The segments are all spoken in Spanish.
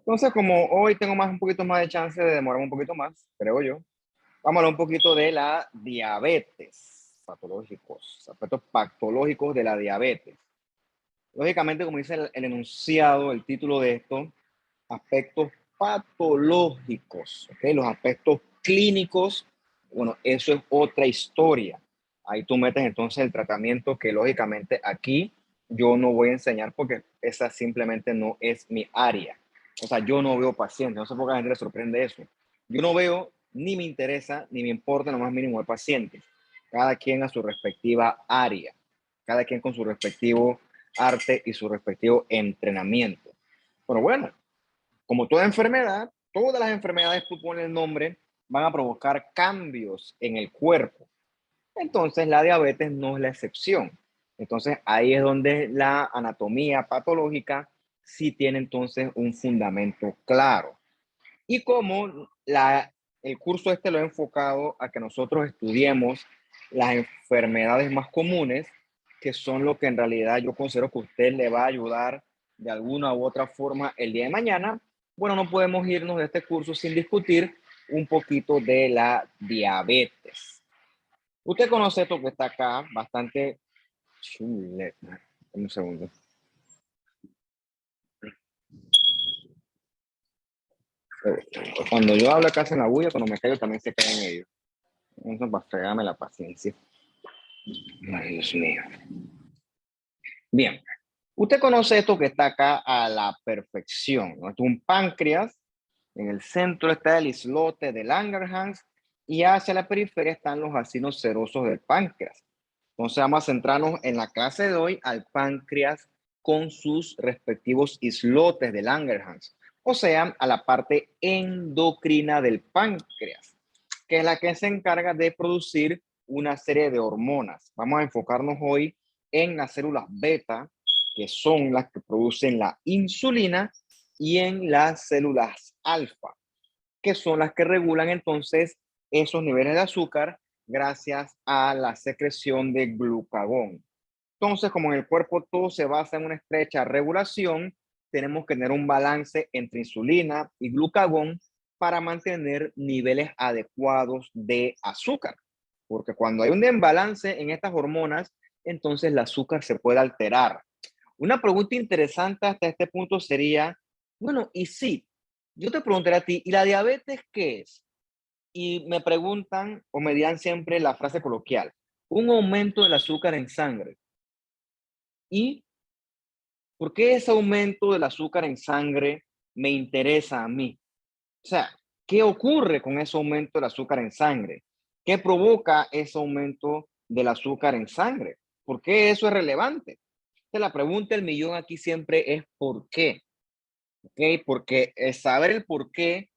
Entonces, como hoy tengo un poquito más de chance de demorarme un poquito más, creo yo, vamos a hablar un poquito de la diabetes, patológicos, aspectos patológicos de la diabetes. Lógicamente, como dice el enunciado, el título de esto, aspectos patológicos, ¿ok? Los aspectos clínicos, bueno, eso es otra historia. Ahí tú metes entonces el tratamiento que lógicamente aquí yo no voy a enseñar porque esa simplemente no es mi área. O sea, yo no veo pacientes, no sé por qué a la gente le sorprende eso. Yo no veo, ni me interesa, ni me importa lo más mínimo de pacientes. Cada quien a su respectiva área, cada quien con su respectivo arte y su respectivo entrenamiento. Pero bueno, como toda enfermedad, todas las enfermedades, tú pones el nombre, van a provocar cambios en el cuerpo. Entonces, la diabetes no es la excepción. Entonces, ahí es donde la anatomía patológica sí tiene entonces un fundamento claro. Y como el curso este lo he enfocado a que nosotros estudiemos las enfermedades más comunes, que son lo que en realidad yo considero que a usted le va a ayudar de alguna u otra forma el día de mañana, bueno, no podemos irnos de este curso sin discutir un poquito de la diabetes. Usted conoce esto que está acá, bastante chuleta. Un segundo. Cuando yo hablo acá en la bulla, cuando me callo también se caen ellos. Eso para fregarme la paciencia. Ay, Dios mío. Bien, usted conoce esto que está acá a la perfección, ¿no? Esto es un páncreas, en el centro está el islote de Langerhans y hacia la periferia están los vacinos serosos del páncreas. Entonces vamos a centrarnos en la clase de hoy al páncreas con sus respectivos islotes de Langerhans, o sea, a la parte endocrina del páncreas, que es la que se encarga de producir una serie de hormonas. Vamos a enfocarnos hoy en las células beta, que son las que producen la insulina, y en las células alfa, que son las que regulan entonces esos niveles de azúcar gracias a la secreción de glucagón. Entonces, como en el cuerpo todo se basa en una estrecha regulación, tenemos que tener un balance entre insulina y glucagón para mantener niveles adecuados de azúcar. Porque cuando hay un desbalance en estas hormonas, entonces el azúcar se puede alterar. Una pregunta interesante hasta este punto sería, bueno, y sí, yo te preguntaré a ti, ¿y la diabetes qué es? Y me preguntan o me dirán siempre la frase coloquial, un aumento del azúcar en sangre. ¿Y por qué ese aumento del azúcar en sangre me interesa a mí? O sea, ¿qué ocurre con ese aumento del azúcar en sangre? ¿Qué provoca ese aumento del azúcar en sangre? ¿Por qué eso es relevante? La pregunta del millón aquí siempre es ¿por qué? ¿Ok? Porque saber el por qué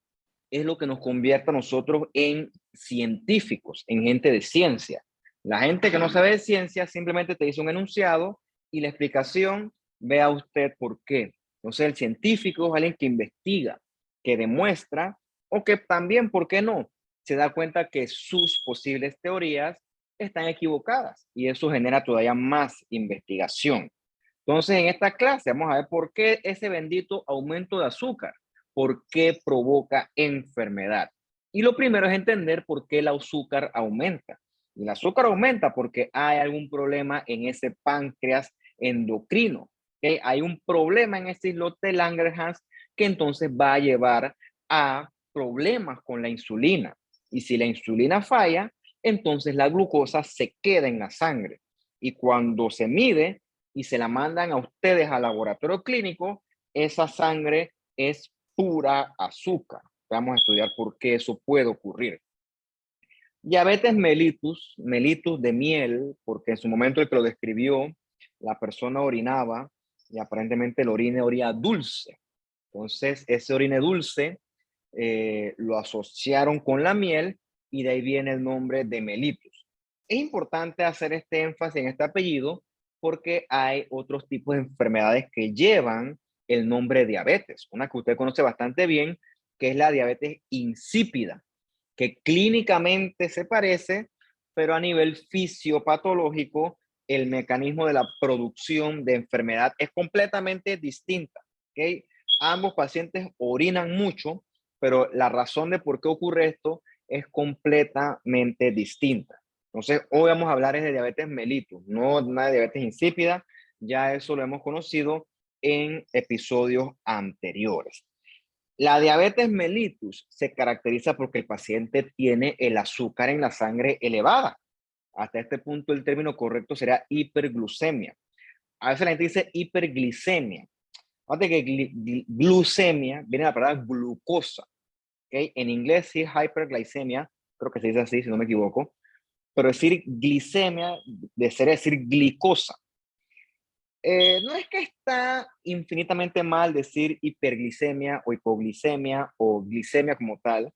es lo que nos convierte a nosotros en científicos, en gente de ciencia. La gente que no sabe de ciencia simplemente te dice un enunciado y la explicación, vea usted por qué. Entonces, el científico es alguien que investiga, que demuestra, o que también, ¿por qué no? Se da cuenta que sus posibles teorías están equivocadas y eso genera todavía más investigación. Entonces, en esta clase vamos a ver por qué ese bendito aumento de azúcar, por qué provoca enfermedad. Y lo primero es entender por qué el azúcar aumenta. Y el azúcar aumenta porque hay algún problema en ese páncreas endocrino. ¿Okay? Hay un problema en ese islote de Langerhans que entonces va a llevar a problemas con la insulina. Y si la insulina falla, entonces la glucosa se queda en la sangre. Y cuando se mide, y se la mandan a ustedes al laboratorio clínico, esa sangre es pura azúcar. Vamos a estudiar por qué eso puede ocurrir. Diabetes mellitus, mellitus de miel, porque en su momento el que lo describió, la persona orinaba y aparentemente el orine olía dulce. Entonces, ese orine dulce lo asociaron con la miel y de ahí viene el nombre de mellitus. Es importante hacer este énfasis en este apellido porque hay otros tipos de enfermedades que llevan el nombre diabetes. Una que usted conoce bastante bien, que es la diabetes insípida, que clínicamente se parece, pero a nivel fisiopatológico, el mecanismo de la producción de enfermedad es completamente distinta. ¿Okay? ambos pacientes orinan mucho, pero la razón de por qué ocurre esto es completamente distinta. Entonces, hoy vamos a hablar de diabetes mellitus, no una diabetes insípida, ya eso lo hemos conocido en episodios anteriores. La diabetes mellitus se caracteriza porque el paciente tiene el azúcar en la sangre elevada. Hasta este punto el término correcto será hiperglucemia. A veces la gente dice hiperglicemia. Fíjate que glucemia viene de la palabra glucosa. ¿Okay? En inglés sí hyperglycemia, creo que se dice así si no me equivoco, pero decir glicemia desearía decir glicosa. No es que está infinitamente mal decir hiperglicemia o hipoglicemia o glicemia como tal,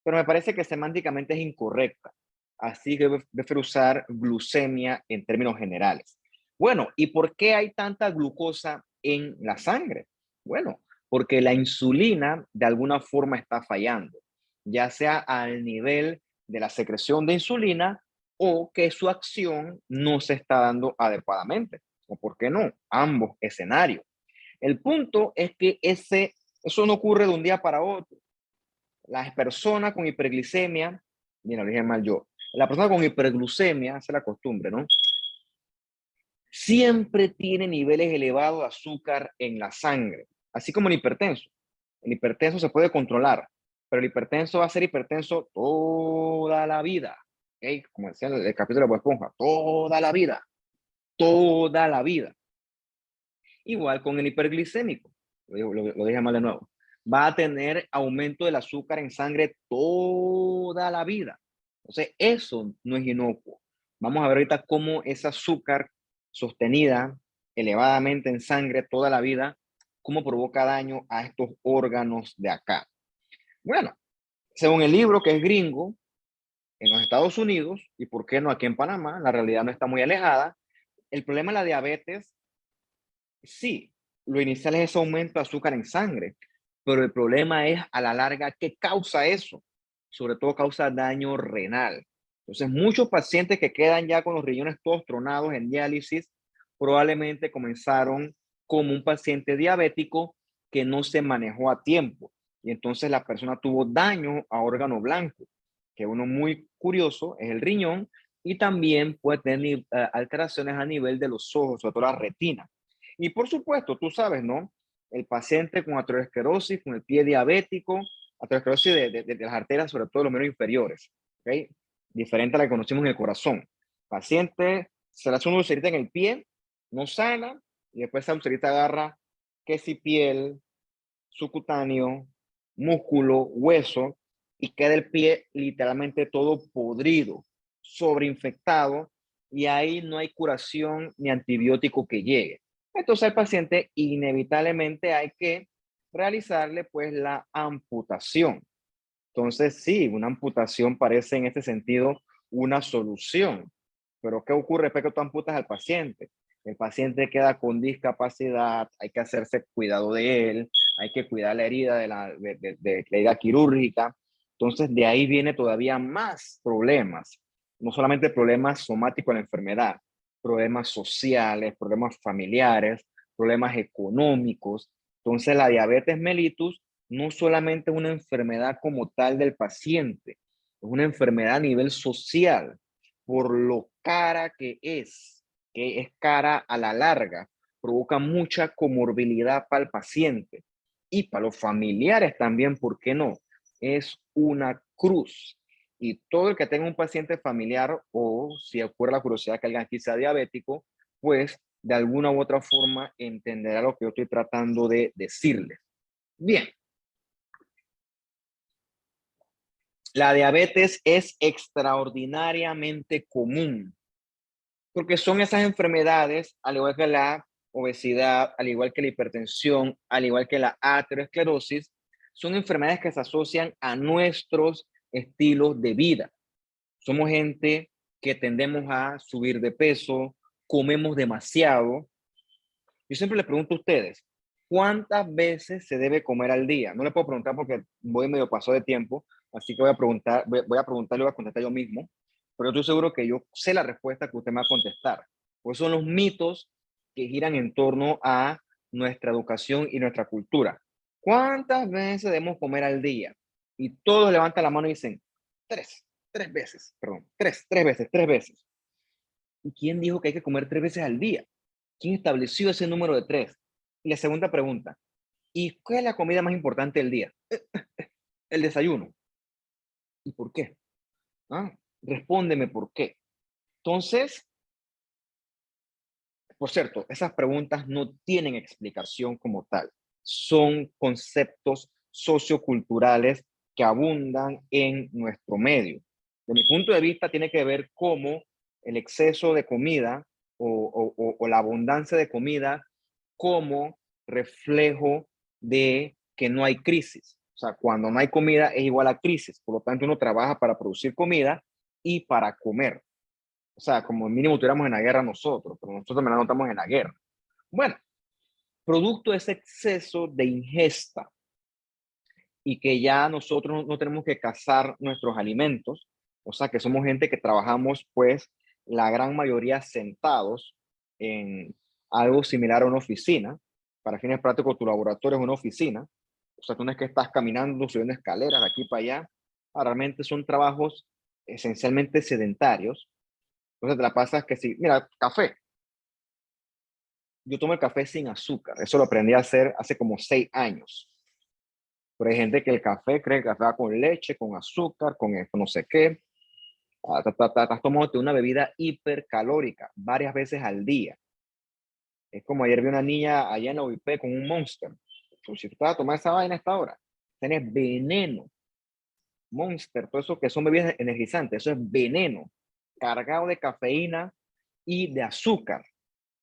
pero me parece que semánticamente es incorrecta. Así que prefiero usar glucemia en términos generales. Bueno, ¿y por qué hay tanta glucosa en la sangre? Bueno, porque la insulina de alguna forma está fallando, ya sea al nivel de la secreción de insulina o que su acción no se está dando adecuadamente. O por qué no, ambos escenarios. El punto es que eso no ocurre de un día para otro. Las personas con hiperglicemia, mira, lo dije mal yo, la persona con hiperglucemia, es la costumbre, ¿no? Siempre tiene niveles elevados de azúcar en la sangre, así como el hipertenso. El hipertenso se puede controlar, pero el hipertenso va a ser hipertenso toda la vida. ¿Okay? Como decía el capítulo de Bob Esponja, toda la vida. Igual con el hiperglicémico, lo dije mal de nuevo, va a tener aumento del azúcar en sangre toda la vida. Entonces, eso no es inocuo. Vamos a ver ahorita cómo ese azúcar sostenida elevadamente en sangre toda la vida, cómo provoca daño a estos órganos de acá. Bueno, según el libro que es gringo, en los Estados Unidos, y por qué no aquí en Panamá, la realidad no está muy alejada, el problema de la diabetes sí, lo inicial es ese aumento de azúcar en sangre, pero el problema es a la larga qué causa eso. Sobre todo causa daño renal. Entonces, muchos pacientes que quedan ya con los riñones todos tronados en diálisis probablemente comenzaron como un paciente diabético que no se manejó a tiempo. Y entonces la persona tuvo daño a órgano blanco, que uno muy curioso es el riñón, y también puede tener alteraciones a nivel de los ojos, sobre todo la retina. Y por supuesto, tú sabes, ¿no? El paciente con aterosclerosis, con el pie diabético, aterosclerosis de las arterias, sobre todo los miembros inferiores, ¿ok? Diferente a la que conocemos en el corazón. Paciente se le hace una ulcerita en el pie, no sana, y después esa ulcerita agarra que si piel, subcutáneo, músculo, hueso, y queda el pie literalmente todo podrido, sobreinfectado, y ahí no hay curación ni antibiótico que llegue. Entonces al paciente inevitablemente hay que realizarle pues la amputación. Entonces sí, una amputación parece en este sentido una solución. Pero ¿qué ocurre después que tú amputas al paciente? El paciente queda con discapacidad, hay que hacerse cuidado de él, hay que cuidar la herida de la herida quirúrgica. Entonces de ahí viene todavía más problemas, no solamente problemas somáticos de la enfermedad, problemas sociales, problemas familiares, problemas económicos. Entonces la diabetes mellitus no solamente es una enfermedad como tal del paciente, es una enfermedad a nivel social, por lo cara que es cara a la larga, provoca mucha comorbilidad para el paciente y para los familiares también, ¿por qué no? Es una cruz. Y todo el que tenga un paciente familiar o si ocurre la curiosidad que alguien aquí sea diabético, pues de alguna u otra forma entenderá lo que yo estoy tratando de decirle. Bien, la diabetes es extraordinariamente común porque son esas enfermedades, al igual que la obesidad, al igual que la hipertensión, al igual que la aterosclerosis, son enfermedades que se asocian a nuestros estilos de vida. Somos gente que tendemos a subir de peso, comemos demasiado. Yo siempre les pregunto a ustedes, ¿cuántas veces se debe comer al día? No le puedo preguntar porque voy medio paso de tiempo, así que voy a preguntar, voy a preguntarle, voy a contestar yo mismo, pero estoy seguro que yo sé la respuesta que usted me va a contestar. Pues son los mitos que giran en torno a nuestra educación y nuestra cultura. ¿Cuántas veces debemos comer al día? Y todos levantan la mano y dicen, tres veces, perdón, tres veces. ¿Y quién dijo que hay que comer 3 veces al día? ¿Quién estableció ese número de 3? Y la segunda pregunta, ¿y cuál es la comida más importante del día? El desayuno. ¿Y por qué? ¿Ah? Respóndeme por qué. Entonces, por cierto, esas preguntas no tienen explicación como tal. Son conceptos socioculturales que abundan en nuestro medio. De mi punto de vista, tiene que ver cómo el exceso de comida o la abundancia de comida como reflejo de que no hay crisis. O sea, cuando no hay comida es igual a crisis. Por lo tanto, uno trabaja para producir comida y para comer. O sea, como mínimo estuviéramos en la guerra nosotros, pero nosotros también no estamos en la guerra. Bueno, producto de ese exceso de ingesta y que ya nosotros no tenemos que cazar nuestros alimentos, o sea, que somos gente que trabajamos pues la gran mayoría sentados en algo similar a una oficina. Para fines prácticos, tu laboratorio es una oficina. O sea, tú no es que estás caminando, subiendo escaleras de aquí para allá. Realmente son trabajos esencialmente sedentarios. Entonces te la pasas que si, mira, café. Yo tomo el café sin azúcar. Eso lo aprendí a hacer hace como 6 años. Pero hay gente que el café cree que el café va con leche, con azúcar, con esto, no sé qué. Estás tomando una bebida hipercalórica varias veces al día. Es como ayer vi una niña allá en la UIP con un Monster. Pues si tú vas a tomar esa vaina a esta hora, tienes veneno. Monster, todo eso que son bebidas energizantes, eso es veneno, cargado de cafeína y de azúcar.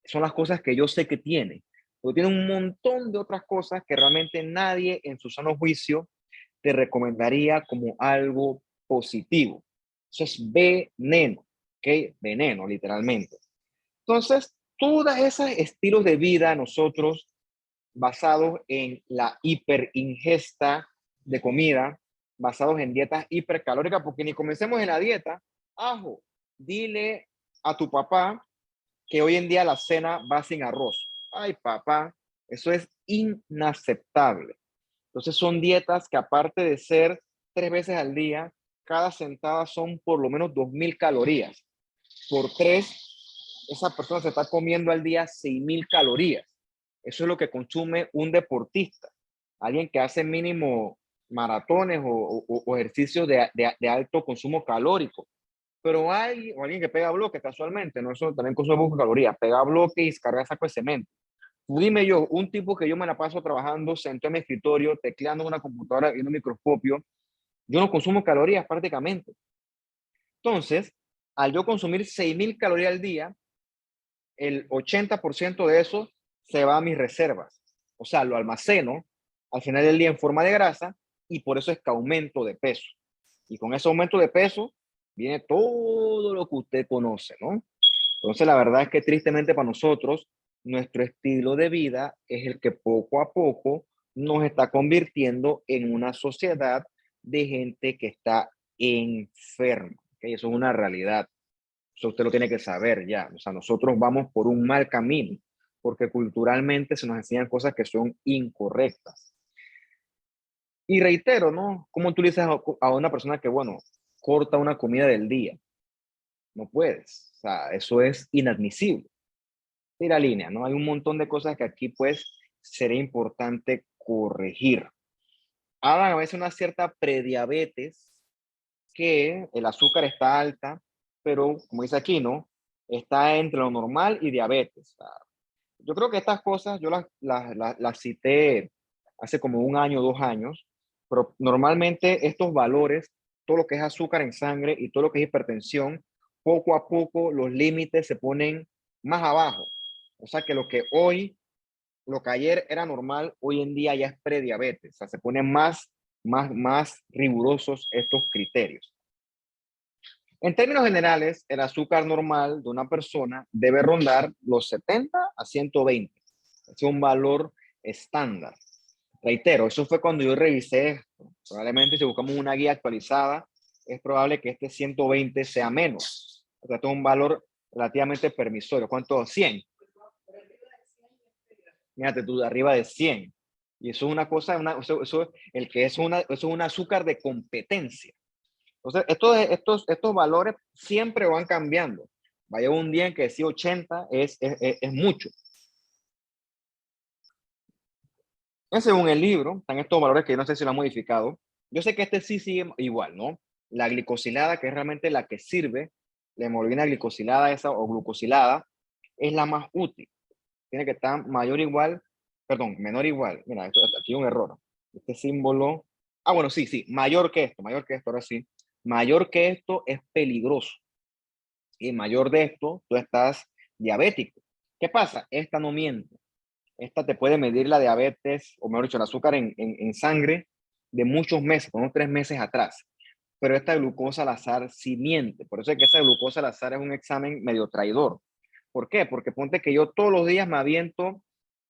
Son las cosas que yo sé que tiene. Pero tiene un montón de otras cosas que realmente nadie en su sano juicio te recomendaría como algo positivo. Eso es veneno, ¿ok? Veneno, literalmente. Entonces, todos esos estilos de vida nosotros basados en la hiperingesta de comida, basados en dietas hipercalóricas, porque ni comencemos en la dieta, ajo, dile a tu papá que hoy en día la cena va sin arroz. Ay, papá, eso es inaceptable. Entonces son dietas que aparte de ser 3 veces al día, cada sentada son por lo menos 2000 calorías. Por 3, esa persona se está comiendo al día 6000 calorías. Eso es lo que consume un deportista. Alguien que hace mínimo maratones o ejercicios de alto consumo calórico. Pero hay o alguien que pega bloques casualmente, no, eso también consume poco calorías, pega bloques y carga saco de cemento. Dime yo, un tipo que yo me la paso trabajando sentado en mi escritorio, tecleando en una computadora y en un microscopio, yo no consumo calorías prácticamente. Entonces, al yo consumir 6000 calorías al día, el 80% de eso se va a mis reservas. O sea, lo almaceno al final del día en forma de grasa y por eso es que aumento de peso. Y con ese aumento de peso viene todo lo que usted conoce, ¿no? Entonces, la verdad es que tristemente para nosotros, nuestro estilo de vida es el que poco a poco nos está convirtiendo en una sociedad de gente que está enferma. ¿Okay? Eso es una realidad. Eso usted lo tiene que saber ya. O sea, nosotros vamos por un mal camino porque culturalmente se nos enseñan cosas que son incorrectas. Y reitero, ¿no? ¿Cómo tú le dices a una persona que, bueno, corta una comida del día? No puedes. O sea, eso es inadmisible. Tira línea, ¿no? Hay un montón de cosas que aquí, pues, sería importante corregir. Hagan a veces una cierta prediabetes, que el azúcar está alta, pero como dice aquí, ¿no? Está entre lo normal y diabetes. O sea, yo creo que estas cosas yo las cité hace como 1 año, 2 años, pero normalmente estos valores, todo lo que es azúcar en sangre y todo lo que es hipertensión, poco a poco los límites se ponen más abajo. O sea que lo que ayer era normal, hoy en día ya es prediabetes. O sea, se ponen más rigurosos estos criterios. En términos generales, el azúcar normal de una persona debe rondar los 70 a 120. Es un valor estándar. Reitero, eso fue cuando yo revisé esto. Probablemente si buscamos una guía actualizada, es probable que este 120 sea menos. O sea, esto es un valor relativamente permisorio. ¿Cuánto? 100. Fíjate tú, de arriba de 100. Y eso es una cosa, el que es eso es un azúcar de competencia. Entonces, estos valores siempre van cambiando. Va a llegar un día en que sí 80 es mucho. Según el libro, están estos valores que yo no sé si lo han modificado. Yo sé que este sí sigue igual, ¿no? La glicosilada, que es realmente la que sirve, la hemoglobina glicosilada esa o glucosilada, es la más útil. Tiene que estar mayor o igual, perdón, menor o igual. Mira, aquí hay un error. Este símbolo, bueno, sí, mayor que esto, ahora sí. Mayor que esto es peligroso. Y mayor de esto, tú estás diabético. ¿Qué pasa? Esta no miente. Esta te puede medir la diabetes, o mejor dicho, el azúcar en sangre de muchos meses, unos 3 meses atrás. Pero esta glucosa al azar sí miente. Por eso es que esa glucosa al azar es un examen medio traidor. ¿Por qué? Porque ponte que yo todos los días me aviento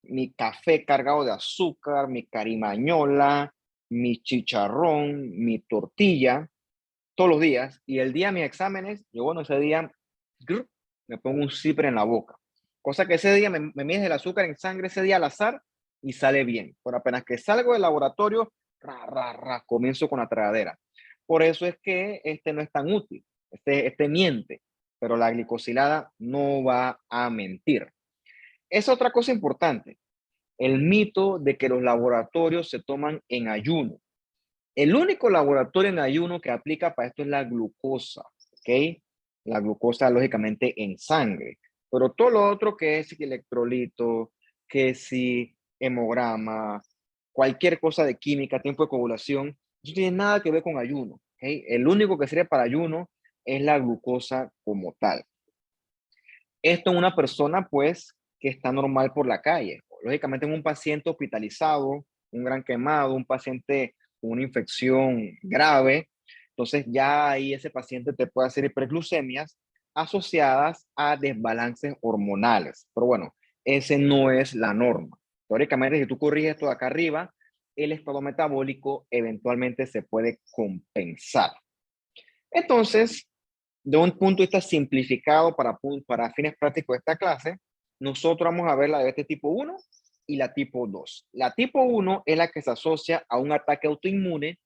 mi café cargado de azúcar, mi carimañola, mi chicharrón, mi tortilla, todos los días. Y el día de mis exámenes, yo bueno, ese día me pongo un cipre en la boca. Cosa que ese día me mides el azúcar en sangre ese día al azar y sale bien. Pero apenas que salgo del laboratorio, comienzo con la tragadera. Por eso es que este no es tan útil. Este miente, pero la glicosilada no va a mentir. Es otra cosa importante, el mito de que los laboratorios se toman en ayuno. El único laboratorio en ayuno que aplica para esto es la glucosa, ¿ok? La glucosa, lógicamente, en sangre. Pero todo lo otro que es electrolito, que si hemograma, cualquier cosa de química, tiempo de coagulación, no tiene nada que ver con ayuno, ¿ok? El único que sirve para ayuno es la glucosa como tal. Esto en una persona, pues, que está normal por la calle. Lógicamente, en un paciente hospitalizado, un gran quemado, un paciente con una infección grave, entonces ya ahí ese paciente te puede hacer hiperglucemias asociadas a desbalances hormonales. Pero bueno, ese no es la norma. Teóricamente, si tú corriges esto de acá arriba, el estado metabólico eventualmente se puede compensar. Entonces, de un punto de vista simplificado para fines prácticos de esta clase, nosotros vamos a ver la diabetes tipo 1 y la tipo 2. La tipo 1 es la que se asocia a un ataque autoinmune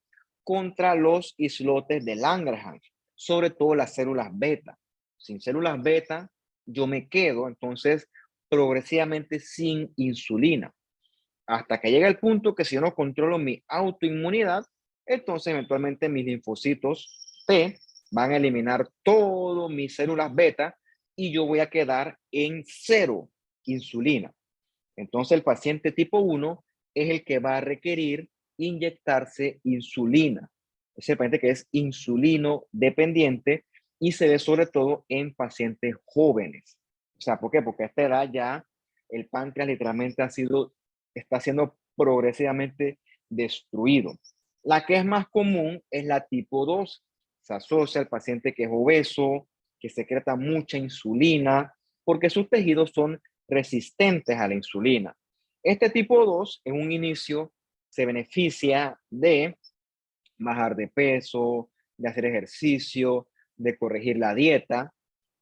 contra los islotes de Langerhans, sobre todo las células beta. Sin células beta, yo me quedo entonces progresivamente sin insulina, hasta que llega el punto que si yo no controlo mi autoinmunidad, entonces eventualmente mis linfocitos T van a eliminar todas mis células beta y yo voy a quedar en cero insulina. Entonces el paciente tipo 1 es el que va a requerir inyectarse insulina. Es el paciente que es insulino dependiente y se ve sobre todo en pacientes jóvenes. O sea, ¿por qué? Porque a esta edad ya el páncreas literalmente está siendo progresivamente destruido. La que es más común es la tipo 2. Se asocia al paciente que es obeso, que secreta mucha insulina, porque sus tejidos son resistentes a la insulina. Este tipo 2 en un inicio se beneficia de bajar de peso, de hacer ejercicio, de corregir la dieta.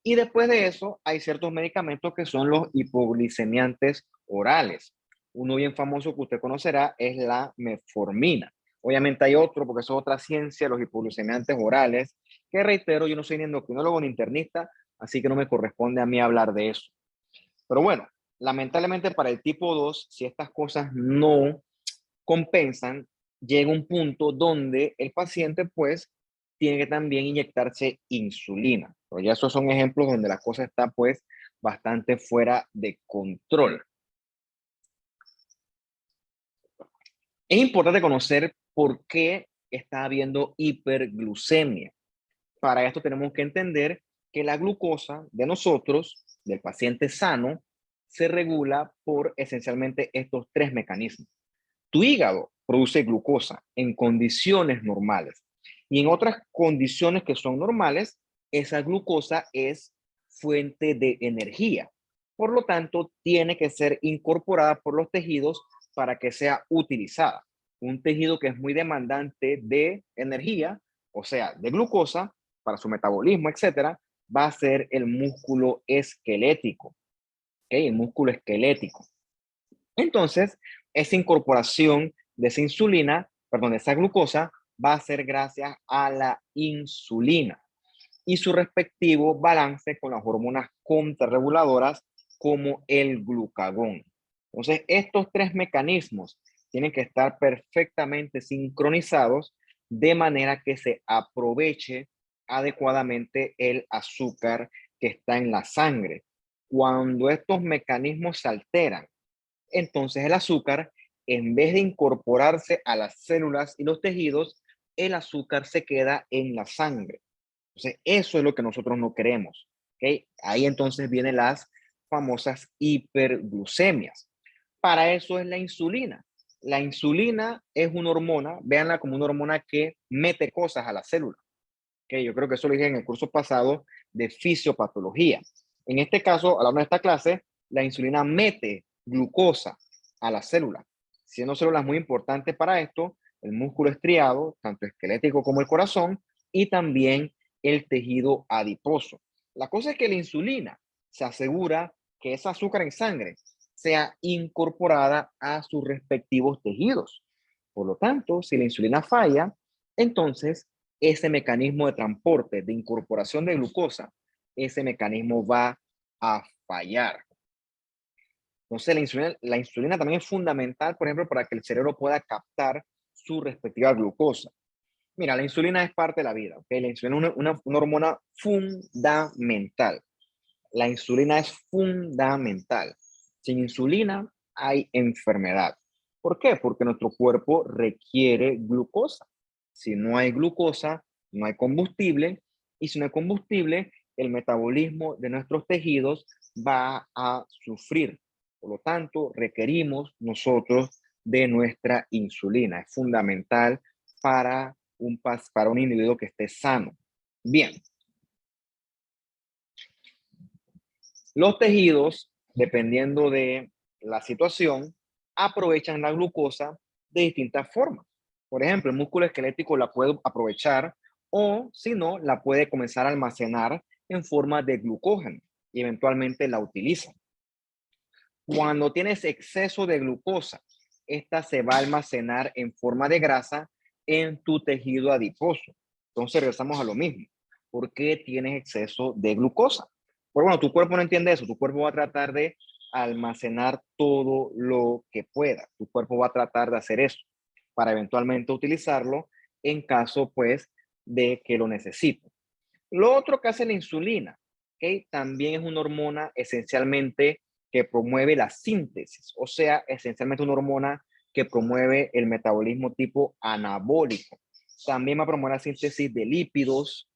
Y después de eso hay ciertos medicamentos que son los hipoglicemiantes orales. Uno bien famoso que usted conocerá es la metformina. Obviamente hay otro, porque eso es otra ciencia, los hipoglucemiantes orales, que reitero, yo no soy ni endocrinólogo ni internista, así que no me corresponde a mí hablar de eso. Pero bueno, lamentablemente para el tipo 2, si estas cosas no compensan, llega un punto donde el paciente pues tiene que también inyectarse insulina. Pero ya esos son ejemplos donde la cosa está pues bastante fuera de control. Es importante conocer por qué está habiendo hiperglucemia. Para esto tenemos que entender que la glucosa de nosotros, del paciente sano, se regula por esencialmente estos tres mecanismos. Tu hígado produce glucosa en condiciones normales y en otras condiciones que son normales, esa glucosa es fuente de energía. Por lo tanto, tiene que ser incorporada por los tejidos para que sea utilizada. Un tejido que es muy demandante de energía, o sea, de glucosa, para su metabolismo, etcétera, va a ser el músculo esquelético. ¿Okay? El músculo esquelético. Entonces, esa incorporación de esa insulina, perdón, de esa glucosa, va a ser gracias a la insulina y su respectivo balance con las hormonas contrarreguladoras como el glucagón. Entonces, estos tres mecanismos tienen que estar perfectamente sincronizados de manera que se aproveche adecuadamente el azúcar que está en la sangre. Cuando estos mecanismos se alteran, entonces el azúcar, en vez de incorporarse a las células y los tejidos, el azúcar se queda en la sangre. Entonces, eso es lo que nosotros no queremos. ¿Okay? Ahí entonces vienen las famosas hiperglucemias. Para eso es la insulina. La insulina es una hormona, véanla como una hormona que mete cosas a la célula. ¿Okay? Yo creo que eso lo dije en el curso pasado de fisiopatología. En este caso, a la hora de esta clase, la insulina mete glucosa a la célula, siendo células muy importantes para esto, el músculo estriado, tanto esquelético como el corazón, y también el tejido adiposo. La cosa es que la insulina se asegura que esa azúcar en sangre sea incorporada a sus respectivos tejidos. Por lo tanto, si la insulina falla, entonces ese mecanismo de transporte, de incorporación de glucosa, ese mecanismo va a fallar. Entonces, la insulina también es fundamental, por ejemplo, para que el cerebro pueda captar su respectiva glucosa. Mira, la insulina es parte de la vida, ¿ok? La insulina es una hormona fundamental. La insulina es fundamental. Sin insulina hay enfermedad. ¿Por qué? Porque nuestro cuerpo requiere glucosa. Si no hay glucosa, no hay combustible. Y si no hay combustible, el metabolismo de nuestros tejidos va a sufrir. Por lo tanto, requerimos nosotros de nuestra insulina. Es fundamental para un individuo que esté sano. Bien, los tejidos, dependiendo de la situación, aprovechan la glucosa de distintas formas. Por ejemplo, el músculo esquelético la puede aprovechar o, si no, la puede comenzar a almacenar en forma de glucógeno y eventualmente la utiliza. Cuando tienes exceso de glucosa, esta se va a almacenar en forma de grasa en tu tejido adiposo. Entonces regresamos a lo mismo. ¿Por qué tienes exceso de glucosa? Pues bueno, tu cuerpo no entiende eso. Tu cuerpo va a tratar de almacenar todo lo que pueda. Tu cuerpo va a tratar de hacer eso para eventualmente utilizarlo en caso, pues, de que lo necesite. Lo otro que hace la insulina, ¿ok? También es una hormona esencialmente que promueve la síntesis, o sea, esencialmente una hormona que promueve el metabolismo tipo anabólico. También va a promover la síntesis de lípidos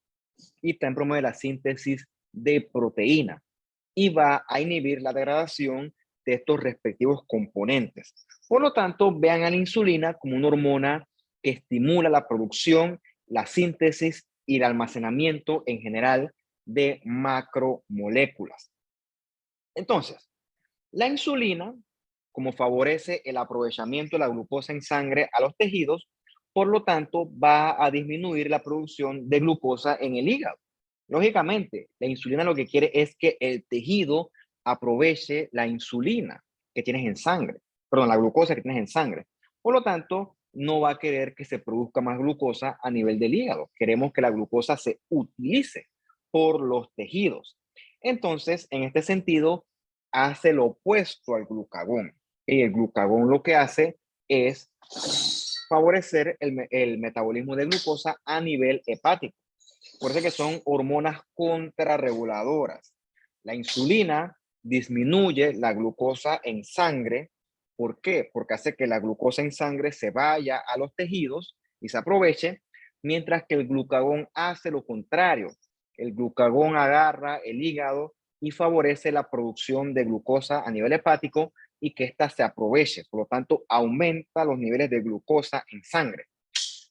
y también promueve la síntesis de proteína y va a inhibir la degradación de estos respectivos componentes. Por lo tanto, vean a la insulina como una hormona que estimula la producción, la síntesis y el almacenamiento en general de macromoléculas. Entonces, la insulina, como favorece el aprovechamiento de la glucosa en sangre a los tejidos, por lo tanto, va a disminuir la producción de glucosa en el hígado. Lógicamente, la insulina lo que quiere es que el tejido aproveche la insulina que tienes en sangre, perdón, la glucosa que tienes en sangre. Por lo tanto, no va a querer que se produzca más glucosa a nivel del hígado. Queremos que la glucosa se utilice por los tejidos. Entonces, en este sentido, hace lo opuesto al glucagón. Y el glucagón lo que hace es favorecer el metabolismo de glucosa a nivel hepático. Por eso que son hormonas contrarreguladoras. La insulina disminuye la glucosa en sangre. ¿Por qué? Porque hace que la glucosa en sangre se vaya a los tejidos y se aproveche, mientras que el glucagón hace lo contrario. El glucagón agarra el hígado y favorece la producción de glucosa a nivel hepático y que ésta se aproveche. Por lo tanto, aumenta los niveles de glucosa en sangre.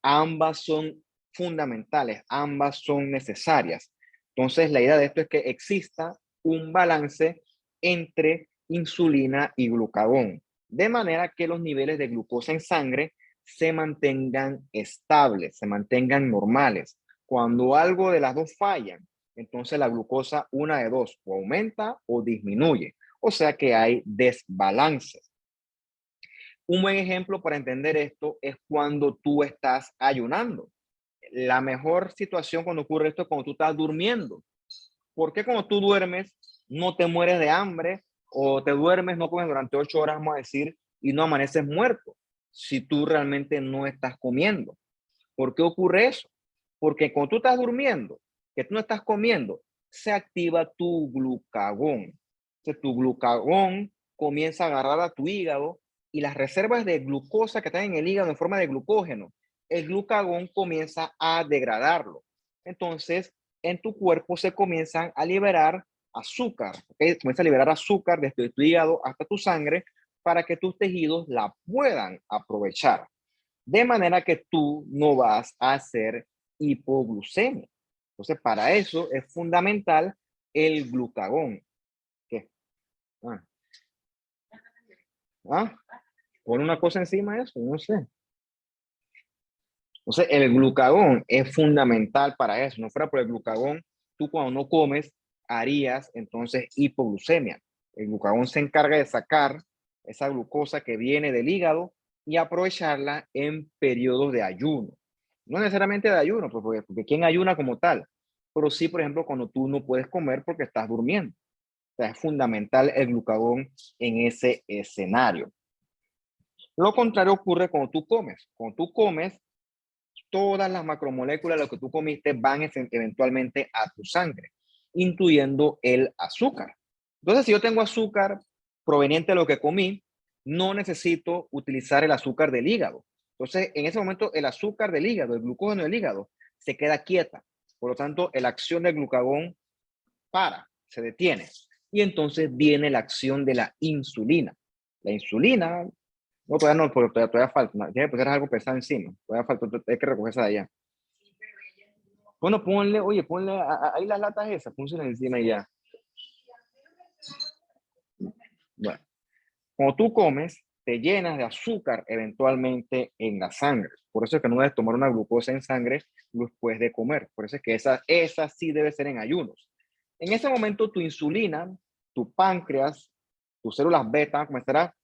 Ambas son fundamentales, ambas son necesarias. Entonces, la idea de esto es que exista un balance entre insulina y glucagón, de manera que los niveles de glucosa en sangre se mantengan estables, se mantengan normales. Cuando algo de las dos fallan, entonces la glucosa, una de dos, o aumenta o disminuye. O sea que hay desbalance. Un buen ejemplo para entender esto es cuando tú estás ayunando. La mejor situación cuando ocurre esto es cuando tú estás durmiendo. ¿Por qué cuando tú duermes no te mueres de hambre o te duermes, no comes durante 8 horas, vamos a decir, y no amaneces muerto? Si tú realmente no estás comiendo. ¿Por qué ocurre eso? Porque cuando tú estás durmiendo, que tú no estás comiendo, se activa tu glucagón. Entonces, tu glucagón comienza a agarrar a tu hígado y las reservas de glucosa que están en el hígado en forma de glucógeno, el glucagón comienza a degradarlo. Entonces, en tu cuerpo se comienzan a liberar azúcar, ¿okay? Comienza a liberar azúcar desde tu hígado hasta tu sangre para que tus tejidos la puedan aprovechar. De manera que tú no vas a hacer hipoglucemia. Entonces, para eso es fundamental el glucagón. ¿Qué? Ah, ah, pon una cosa encima de eso, no sé. Entonces, el glucagón es fundamental para eso. No fuera por el glucagón, tú cuando no comes harías entonces hipoglucemia. El glucagón se encarga de sacar esa glucosa que viene del hígado y aprovecharla en periodos de ayuno. No necesariamente de ayuno, pues porque ¿quién ayuna como tal? Pero sí, por ejemplo, cuando tú no puedes comer porque estás durmiendo. O sea, es fundamental el glucagón en ese escenario. Lo contrario ocurre cuando tú comes. Cuando tú comes, todas las macromoléculas de lo que tú comiste van eventualmente a tu sangre, incluyendo el azúcar. Entonces, si yo tengo azúcar proveniente de lo que comí, no necesito utilizar el azúcar del hígado. Entonces, en ese momento, el azúcar del hígado, el glucógeno del hígado, se queda quieta. Por lo tanto, la acción del glucagón se detiene. Y entonces viene la acción de la insulina. La insulina, no, todavía no, porque todavía falta. Tiene que poner algo pesado encima. Todavía falta, hay que recogerse de allá. Bueno, ponle, oye, ponle ahí las latas esas, pónselas encima y ya. Bueno, cuando tú comes, te llenas de azúcar eventualmente en la sangre. Por eso es que no debes tomar una glucosa en sangre después de comer. Por eso es que esa sí debe ser en ayunos. En ese momento, tu insulina, tu páncreas, tus células beta comenzarán a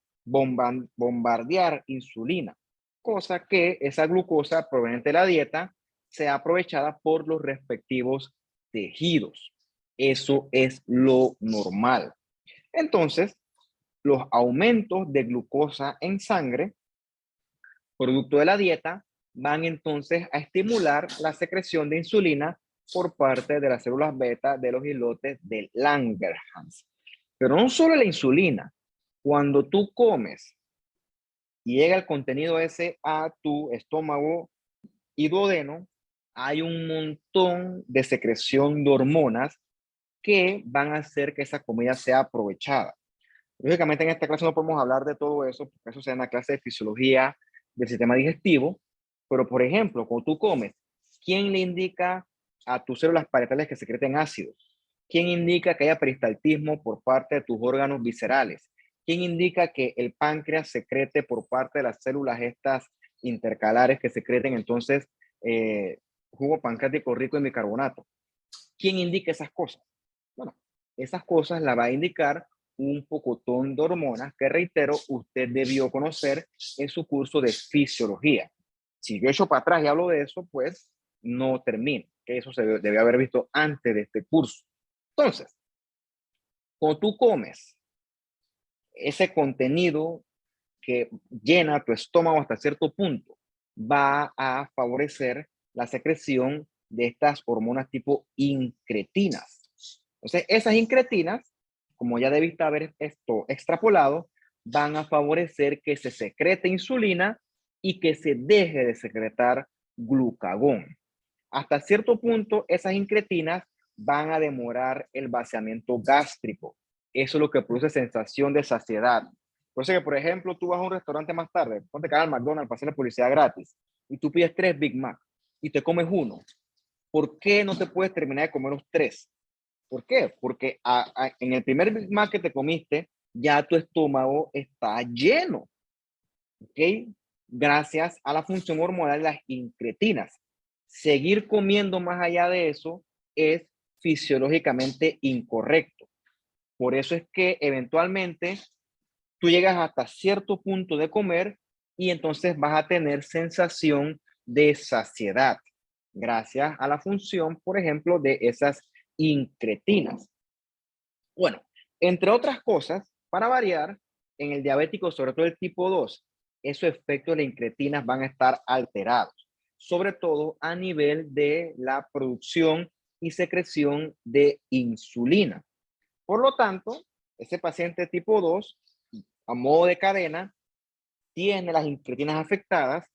bombardear insulina, cosa que esa glucosa proveniente de la dieta sea aprovechada por los respectivos tejidos. Eso es lo normal. Entonces, los aumentos de glucosa en sangre, producto de la dieta, van entonces a estimular la secreción de insulina por parte de las células beta de los islotes de Langerhans. Pero no solo la insulina, cuando tú comes y llega el contenido ese a tu estómago y duodeno, hay un montón de secreción de hormonas que van a hacer que esa comida sea aprovechada. Lógicamente en esta clase no podemos hablar de todo eso, porque eso sea una clase de fisiología del sistema digestivo, pero por ejemplo, cuando tú comes, ¿quién le indica a tus células parietales que secreten ácidos? ¿Quién indica que haya peristaltismo por parte de tus órganos viscerales? ¿Quién indica que el páncreas secrete por parte de las células estas intercalares que secreten entonces jugo pancreático rico en bicarbonato? ¿Quién indica esas cosas? Bueno, esas cosas las va a indicar un pocotón de hormonas que, reitero, usted debió conocer en su curso de fisiología. Si yo echo para atrás y hablo de eso, pues no termino, que eso se debe haber visto antes de este curso. Entonces, cuando tú comes ese contenido que llena tu estómago hasta cierto punto, va a favorecer la secreción de estas hormonas tipo incretinas. Entonces, esas incretinas, como ya debiste haber esto extrapolado, van a favorecer que se secrete insulina y que se deje de secretar glucagón. Hasta cierto punto, esas incretinas van a demorar el vaciamiento gástrico. Eso es lo que produce sensación de saciedad. Por eso que, por ejemplo, tú vas a un restaurante más tarde, ponte cara al McDonald's para hacer la publicidad gratis, y tú pides 3 Big Mac y te comes uno. ¿Por qué no te puedes terminar de comer los 3? ¿Por qué? Porque en el primer Big Mac que te comiste, ya tu estómago está lleno, ¿ok? Gracias a la función hormonal de las incretinas. Seguir comiendo más allá de eso es fisiológicamente incorrecto. Por eso es que eventualmente tú llegas hasta cierto punto de comer y entonces vas a tener sensación de saciedad, gracias a la función, por ejemplo, de esas incretinas. Bueno, entre otras cosas, para variar, en el diabético, sobre todo el tipo 2, esos efectos de incretinas van a estar alterados, sobre todo a nivel de la producción y secreción de insulina. Por lo tanto, ese paciente tipo 2, a modo de cadena, tiene las incretinas afectadas,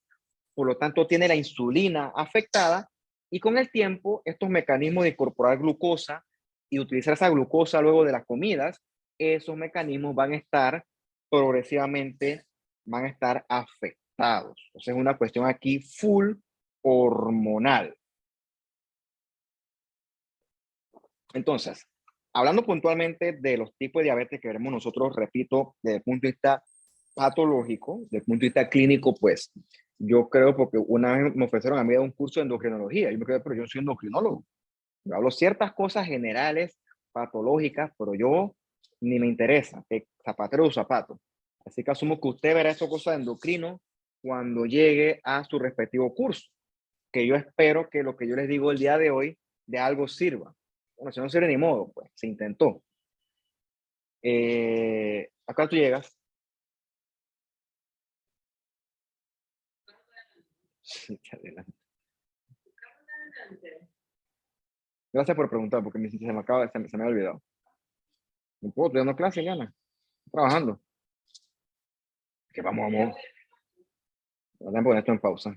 por lo tanto tiene la insulina afectada y con el tiempo estos mecanismos de incorporar glucosa y utilizar esa glucosa luego de las comidas, esos mecanismos van a estar progresivamente, van a estar afectados. O sea, es una cuestión aquí full hormonal. Entonces, hablando puntualmente de los tipos de diabetes que veremos nosotros, repito, desde el punto de vista patológico, desde el punto de vista clínico, pues yo creo, porque una vez me ofrecieron a mí un curso de endocrinología, yo me quedé, pero yo soy endocrinólogo. Yo hablo ciertas cosas generales, patológicas, pero yo ni me interesa, que zapatero o zapato. Así que asumo que usted verá esa cosa de endocrino cuando llegue a su respectivo curso, que yo espero que lo que yo les digo el día de hoy de algo sirva. Bueno, si no sirve ni modo, pues se intentó. Acá tú llegas. Sí, adelante. Gracias por preguntar, porque se me acaba, se me ha olvidado. No puedo, estoy dando clase, gana, trabajando. Que vamos. Voy a poner esto en pausa.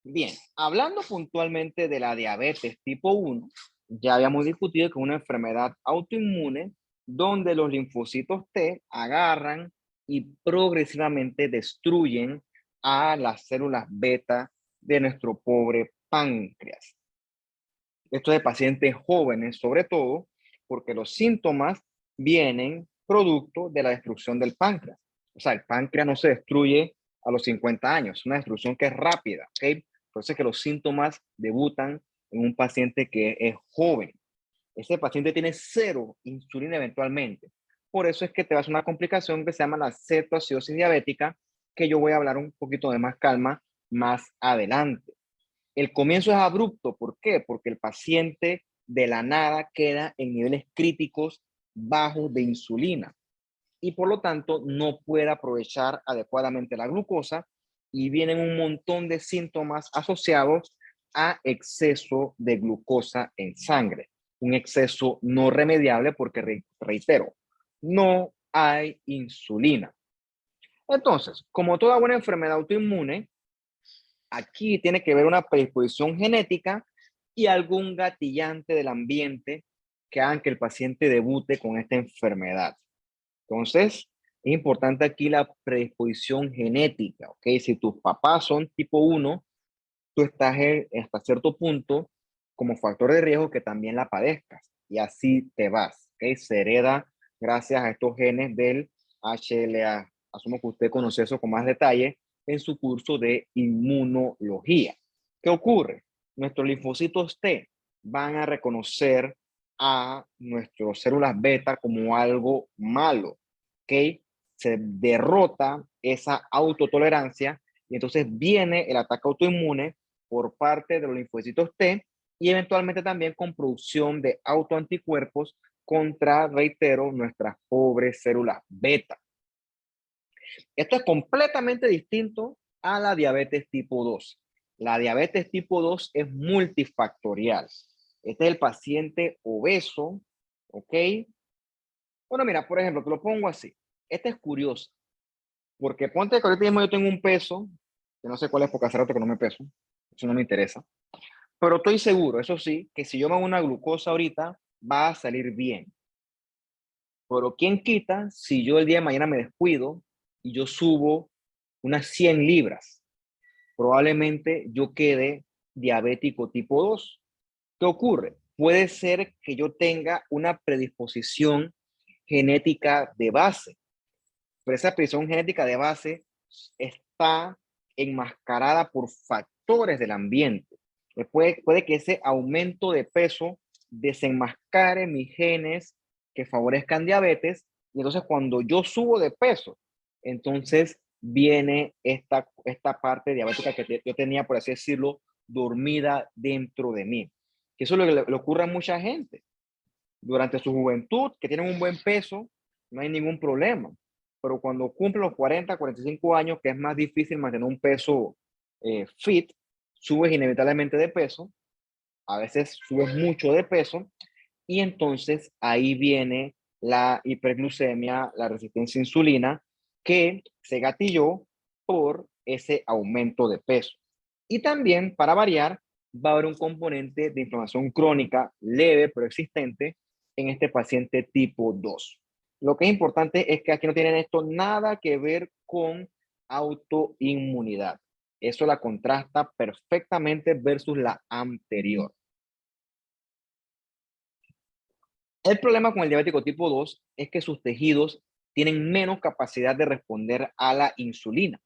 Bien, hablando puntualmente de la diabetes tipo 1, ya habíamos discutido que es una enfermedad autoinmune donde los linfocitos T agarran y progresivamente destruyen a las células beta de nuestro pobre páncreas. Esto de pacientes jóvenes, sobre todo, porque los síntomas vienen producto de la destrucción del páncreas. O sea, el páncreas no se destruye a los 50 años, es una destrucción que es rápida, ¿ok? Entonces que los síntomas debutan en un paciente que es joven. Ese paciente tiene cero insulina eventualmente. Por eso es que te vas a una complicación que se llama la cetoacidosis diabética, que yo voy a hablar un poquito de más calma más adelante. El comienzo es abrupto, ¿por qué? Porque el paciente de la nada queda en niveles críticos bajos de insulina y por lo tanto no puede aprovechar adecuadamente la glucosa y vienen un montón de síntomas asociados a exceso de glucosa en sangre. Un exceso no remediable porque, reitero, no hay insulina. Entonces, como toda buena enfermedad autoinmune, aquí tiene que ver una predisposición genética y algún gatillante del ambiente que hagan que el paciente debute con esta enfermedad. Entonces, es importante aquí la predisposición genética, ¿ok? Si tus papás son tipo 1, tú estás hasta cierto punto como factor de riesgo que también la padezcas y así te vas, ¿ok? Se hereda gracias a estos genes del HLA. Asumo que usted conoce eso con más detalle en su curso de inmunología. ¿Qué ocurre? Nuestros linfocitos T van a reconocer a nuestras células beta como algo malo, ¿ok? Se derrota esa autotolerancia y entonces viene el ataque autoinmune por parte de los linfocitos T y eventualmente también con producción de autoanticuerpos contra, reitero, nuestras pobres células beta. Esto es completamente distinto a la diabetes tipo 2. La diabetes tipo 2 es multifactorial. Este es el paciente obeso, ¿ok? Bueno, mira, por ejemplo, te lo pongo así. Este es curioso, porque ponte que ahorita mismo yo tengo un peso, que no sé cuál es porque hace rato que no me peso, eso no me interesa, pero estoy seguro, eso sí, que si yo me hago una glucosa ahorita, va a salir bien. Pero ¿quién quita si yo el día de mañana me descuido y yo subo unas 100 libras? Probablemente yo quede diabético tipo 2. ¿Qué ocurre? Puede ser que yo tenga una predisposición genética de base, pero esa predisposición genética de base está enmascarada por factores del ambiente. Puede que ese aumento de peso desenmascare mis genes que favorezcan diabetes, y entonces cuando yo subo de peso, entonces viene esta parte diabética que yo tenía, por así decirlo, dormida dentro de mí. Que eso es lo que le ocurre a mucha gente durante su juventud, que tienen un buen peso, no hay ningún problema. Pero cuando cumple los 40, 45 años, que es más difícil mantener un peso fit, subes inevitablemente de peso, a veces subes mucho de peso, y entonces ahí viene la hiperglucemia, la resistencia a insulina, que se gatilló por ese aumento de peso. Y también, para variar, va a haber un componente de inflamación crónica leve pero existente en este paciente tipo 2. Lo que es importante es que aquí no tienen esto nada que ver con autoinmunidad. Eso la contrasta perfectamente versus la anterior. El problema con el diabético tipo 2 es que sus tejidos tienen menos capacidad de responder a la insulina.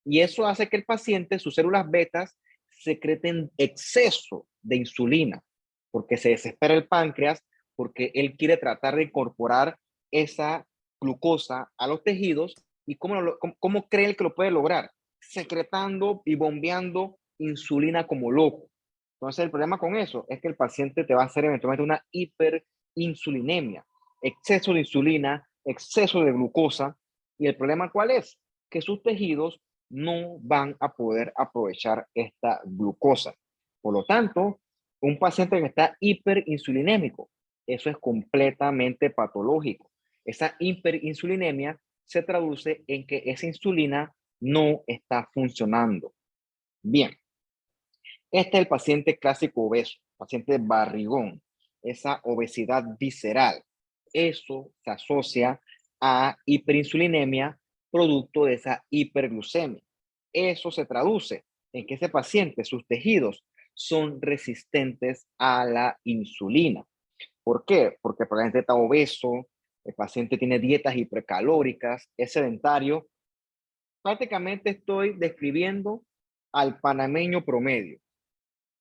Y eso hace que el paciente, sus células betas, secreten exceso de insulina, porque se desespera el páncreas, porque él quiere tratar de incorporar esa glucosa a los tejidos. ¿Y cómo cree él que lo puede lograr? Secretando y bombeando insulina como loco. Entonces, el problema con eso es que el paciente te va a hacer eventualmente una hiperinsulinemia, exceso de insulina, exceso de glucosa. ¿Y el problema cuál es? Que sus tejidos no van a poder aprovechar esta glucosa. Por lo tanto, un paciente que está hiperinsulinémico, eso es completamente patológico. Esa hiperinsulinemia se traduce en que esa insulina no está funcionando bien. Este es el paciente clásico obeso, paciente barrigón, esa obesidad visceral. Eso se asocia a hiperinsulinemia producto de esa hiperglucemia. Eso se traduce en que ese paciente, sus tejidos, son resistentes a la insulina. ¿Por qué? Porque el paciente está obeso, el paciente tiene dietas hipercalóricas, es sedentario. Prácticamente estoy describiendo al panameño promedio,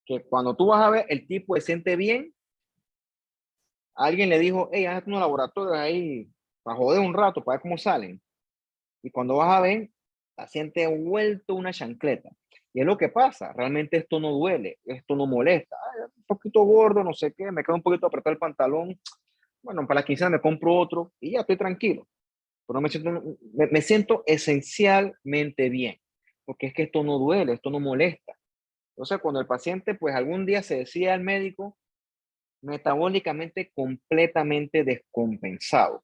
que cuando tú vas a ver, el tipo se siente bien, alguien le dijo, hey, hazte unos laboratorios ahí para joder un rato, para ver cómo salen. Y cuando vas a ver, la siente vuelto una chancleta. Y es lo que pasa, realmente esto no duele, esto no molesta. Ay, un poquito gordo, no sé qué, me queda un poquito apretado el pantalón. Bueno, para la quincena me compro otro y ya estoy tranquilo. Pero me siento esencialmente bien, porque es que esto no duele, esto no molesta. Entonces, cuando el paciente, pues algún día se decía al médico, metabólicamente completamente descompensado.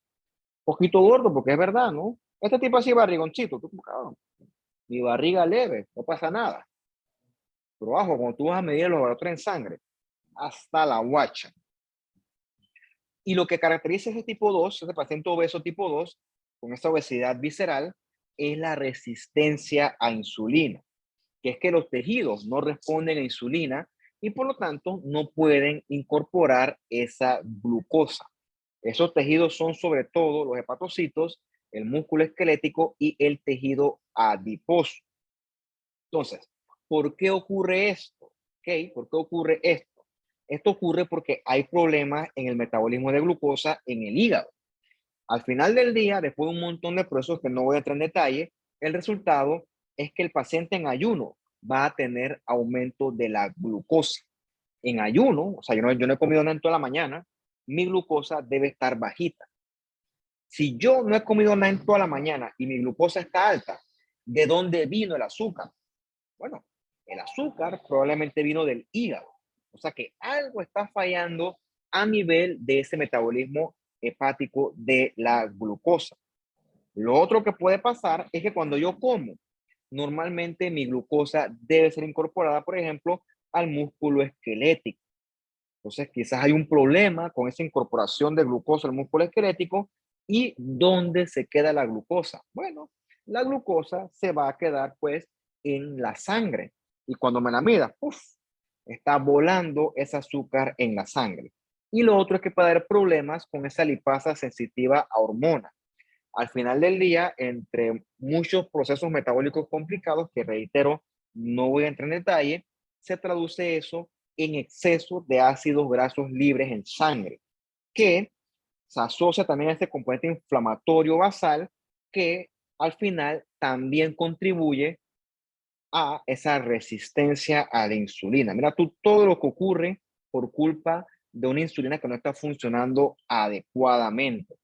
Poquito gordo, porque es verdad, ¿no? Este tipo así barrigoncito, tú, cabrón, mi barriga leve, no pasa nada. Pero bajo, cuando tú vas a medir los laboratorios en sangre, hasta la guacha. Y lo que caracteriza ese tipo 2, ese paciente obeso tipo 2, con esa obesidad visceral, es la resistencia a insulina, que es que los tejidos no responden a insulina y por lo tanto no pueden incorporar esa glucosa. Esos tejidos son sobre todo los hepatocitos, el músculo esquelético y el tejido adiposo. Entonces, ¿por qué ocurre esto? ¿Okay? ¿Por qué ocurre esto? Esto ocurre porque hay problemas en el metabolismo de glucosa en el hígado. Al final del día, después de un montón de procesos que no voy a entrar en detalle, el resultado es que el paciente en ayuno va a tener aumento de la glucosa. En ayuno, o sea, yo no he comido nada en toda la mañana, mi glucosa debe estar bajita. Si yo no he comido nada en toda la mañana y mi glucosa está alta, ¿de dónde vino el azúcar? Bueno, el azúcar probablemente vino del hígado. O sea que algo está fallando a nivel de ese metabolismo hepático de la glucosa. Lo otro que puede pasar es que cuando yo como, normalmente mi glucosa debe ser incorporada, por ejemplo, al músculo esquelético. Entonces, quizás hay un problema con esa incorporación de glucosa al músculo esquelético. ¿Y dónde se queda la glucosa? Bueno, la glucosa se va a quedar pues en la sangre. Y cuando me la mida, ¡puf!, está volando ese azúcar en la sangre. Y lo otro es que puede haber problemas con esa lipasa sensitiva a hormonas. Al final del día, entre muchos procesos metabólicos complicados, que reitero, no voy a entrar en detalle, se traduce eso en exceso de ácidos grasos libres en sangre, que se asocia también a este componente inflamatorio basal que al final también contribuye a esa resistencia a la insulina. Mira tú todo lo que ocurre por culpa de una insulina que no está funcionando adecuadamente.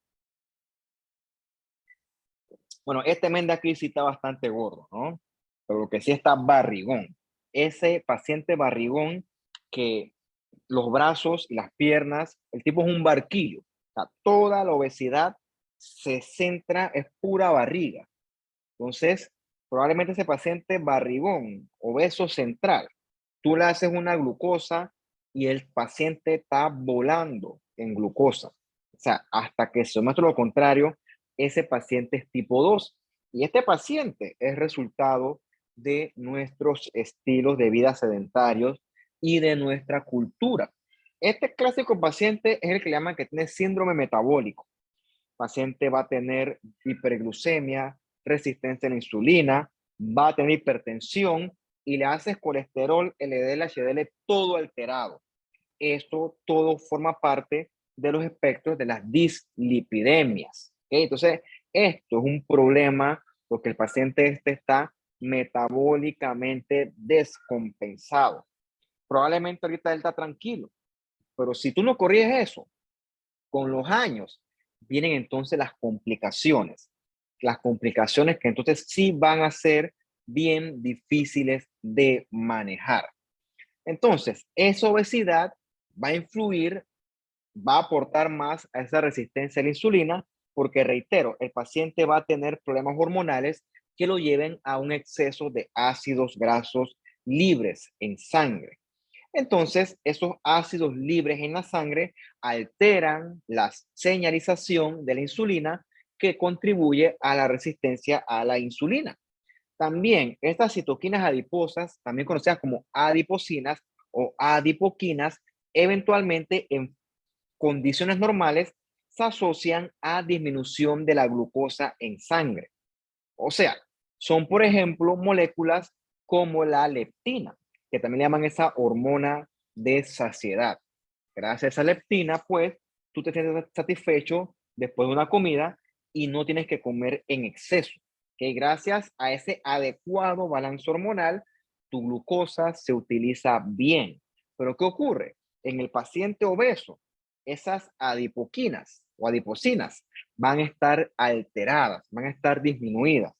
Bueno, este men de aquí sí está bastante gordo, ¿no? Pero lo que sí está barrigón. Ese paciente barrigón que los brazos y las piernas, el tipo es un barquillo. O sea, toda la obesidad se centra, es pura barriga. Entonces, probablemente ese paciente barrigón, obeso central, tú le haces una glucosa y el paciente está volando en glucosa. O sea, hasta que se muestre lo contrario, ese paciente es tipo 2. Y este paciente es resultado de nuestros estilos de vida sedentarios y de nuestra cultura. Este clásico paciente es el que llaman que tiene síndrome metabólico. El paciente va a tener hiperglucemia, resistencia a la insulina, va a tener hipertensión y le haces colesterol, LDL, HDL, todo alterado. Esto todo forma parte de los espectros de las dislipidemias. ¿Okay? Entonces, esto es un problema porque el paciente está metabólicamente descompensado. Probablemente ahorita él está tranquilo, pero si tú no corriges eso, con los años vienen entonces las complicaciones que entonces sí van a ser bien difíciles de manejar. Entonces, esa obesidad va a influir, va a aportar más a esa resistencia a la insulina, porque reitero, el paciente va a tener problemas hormonales que lo lleven a un exceso de ácidos grasos libres en sangre. Entonces, esos ácidos libres en la sangre alteran la señalización de la insulina que contribuye a la resistencia a la insulina. También estas citoquinas adiposas, también conocidas como adipocinas o adipoquinas, eventualmente en condiciones normales se asocian a disminución de la glucosa en sangre. O sea, son, por ejemplo, moléculas como la leptina, que también le llaman esa hormona de saciedad. Gracias a esa leptina, pues, tú te sientes satisfecho después de una comida y no tienes que comer en exceso. Que gracias a ese adecuado balance hormonal, tu glucosa se utiliza bien. Pero ¿qué ocurre? En el paciente obeso, esas adipoquinas o adipocinas van a estar alteradas, van a estar disminuidas.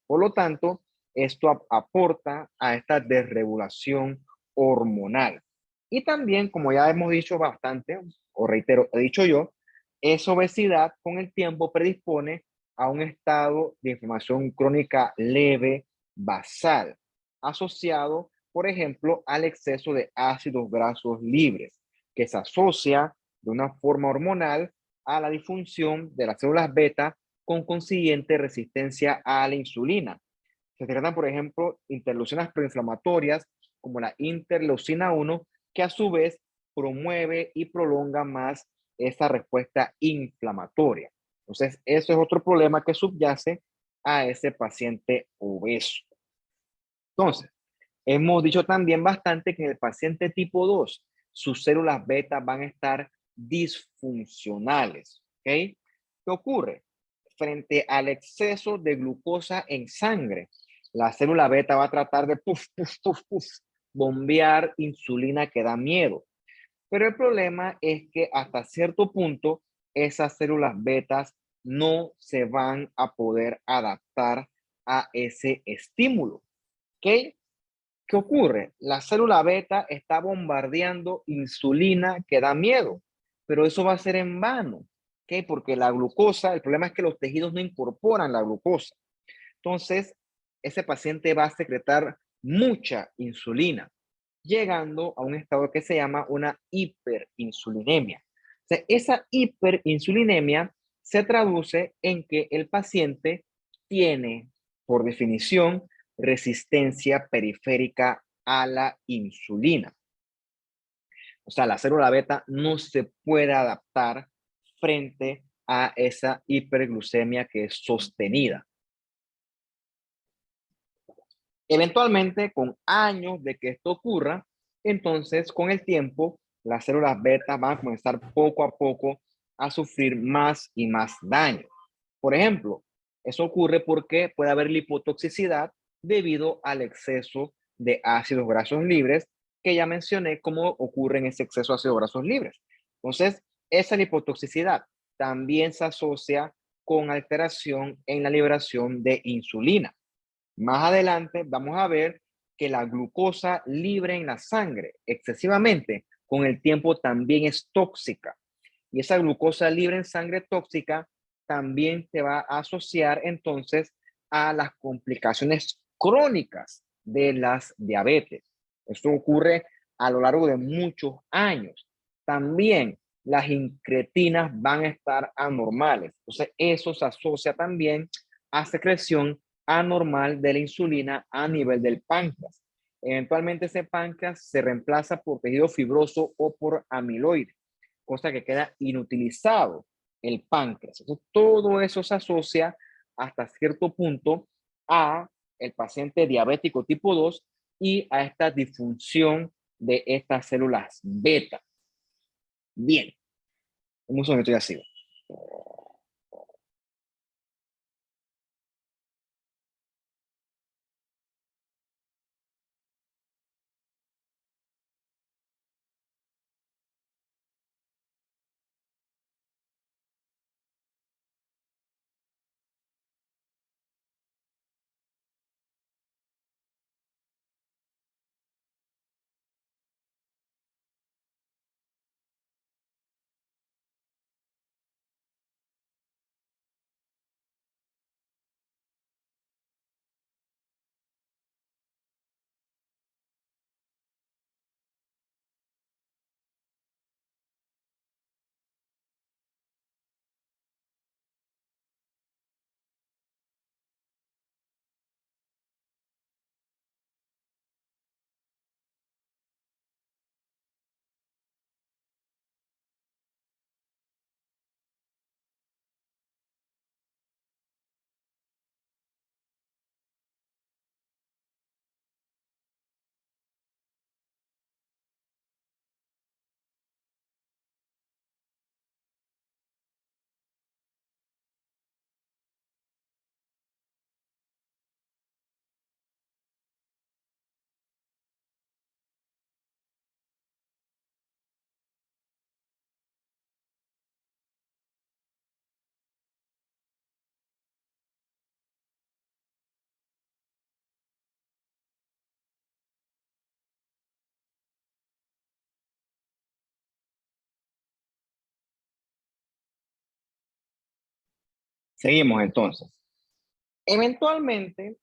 Por lo tanto, esto aporta a esta desregulación hormonal. Y también, como ya hemos dicho bastante, o reitero, he dicho yo, esa obesidad con el tiempo predispone a un estado de inflamación crónica leve basal, asociado, por ejemplo, al exceso de ácidos grasos libres, que se asocia de una forma hormonal a la disfunción de las células beta con consiguiente resistencia a la insulina. Se tratan, por ejemplo, interleucinas proinflamatorias como la interleucina 1, que a su vez promueve y prolonga más esa respuesta inflamatoria. Entonces, eso es otro problema que subyace a ese paciente obeso. Entonces, hemos dicho también bastante que en el paciente tipo 2, sus células beta van a estar disfuncionales. ¿Ok? ¿Qué ocurre? Frente al exceso de glucosa en sangre, la célula beta va a tratar de bombear insulina que da miedo. Pero el problema es que hasta cierto punto esas células betas no se van a poder adaptar a ese estímulo. ¿Ok? ¿Qué ocurre? La célula beta está bombardeando insulina que da miedo, pero eso va a ser en vano, ¿ok? Porque la glucosa, el problema es que los tejidos no incorporan la glucosa. Entonces, ese paciente va a secretar mucha insulina, llegando a un estado que se llama una hiperinsulinemia. O sea, esa hiperinsulinemia se traduce en que el paciente tiene, por definición, resistencia periférica a la insulina. O sea, la célula beta no se puede adaptar frente a esa hiperglucemia que es sostenida. Eventualmente, con años de que esto ocurra, entonces con el tiempo, las células beta van a comenzar poco a poco a sufrir más y más daño. Por ejemplo, eso ocurre porque puede haber lipotoxicidad debido al exceso de ácidos grasos libres, que ya mencioné cómo ocurre en ese exceso de ácidos grasos libres. Entonces, esa lipotoxicidad también se asocia con alteración en la liberación de insulina. Más adelante vamos a ver que la glucosa libre en la sangre excesivamente con el tiempo también es tóxica. Y esa glucosa libre en sangre tóxica también te va a asociar entonces a las complicaciones crónicas de las diabetes. Esto ocurre a lo largo de muchos años. También las incretinas van a estar anormales. Entonces, eso se asocia también a secreción anormal de la insulina a nivel del páncreas. Eventualmente ese páncreas se reemplaza por tejido fibroso o por amiloide, cosa que queda inutilizado el páncreas. Entonces, todo eso se asocia hasta cierto punto a el paciente diabético tipo 2 y a esta disfunción de estas células beta. Bien, un momento ya sigo. Seguimos entonces. Eventualmente,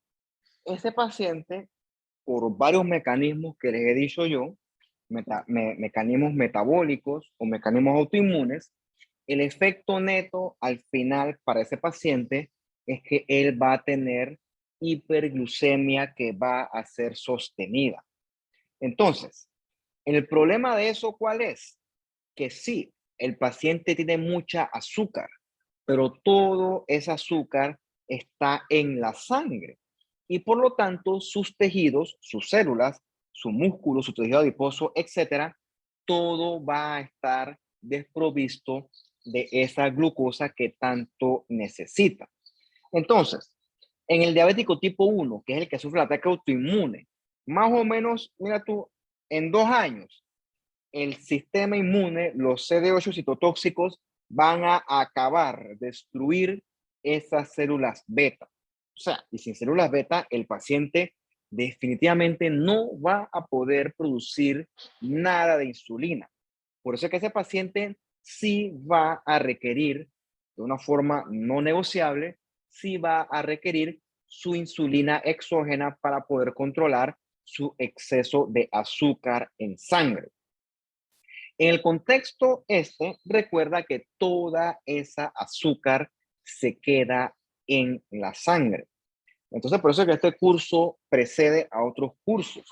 ese paciente, por varios mecanismos que les he dicho yo, mecanismos metabólicos o mecanismos autoinmunes, el efecto neto al final para ese paciente es que él va a tener hiperglucemia que va a ser sostenida. Entonces, el problema de eso, ¿cuál es? Que sí, el paciente tiene mucha azúcar, pero todo ese azúcar está en la sangre y por lo tanto sus tejidos, sus células, su músculo, su tejido adiposo, etcétera, todo va a estar desprovisto de esa glucosa que tanto necesita. Entonces, en el diabético tipo 1, que es el que sufre el ataque autoinmune, más o menos, mira tú, en 2 años, el sistema inmune, los CD8 citotóxicos, van a acabar, destruir esas células beta. O sea, y sin células beta, el paciente definitivamente no va a poder producir nada de insulina. Por eso es que ese paciente sí va a requerir, de una forma no negociable, sí va a requerir su insulina exógena para poder controlar su exceso de azúcar en sangre. En el contexto recuerda que toda esa azúcar se queda en la sangre. Entonces, por eso es que este curso precede a otros cursos,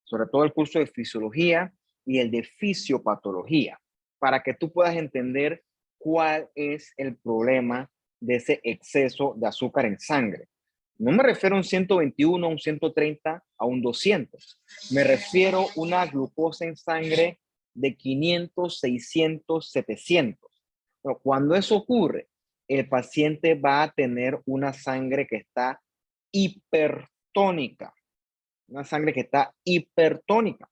sobre todo el curso de fisiología y el de fisiopatología, para que tú puedas entender cuál es el problema de ese exceso de azúcar en sangre. No me refiero a un 121, a un 130, a un 200. Me refiero a una glucosa en sangre de 500, 600, 700. Pero cuando eso ocurre, el paciente va a tener una sangre que está hipertónica, una sangre que está hipertónica.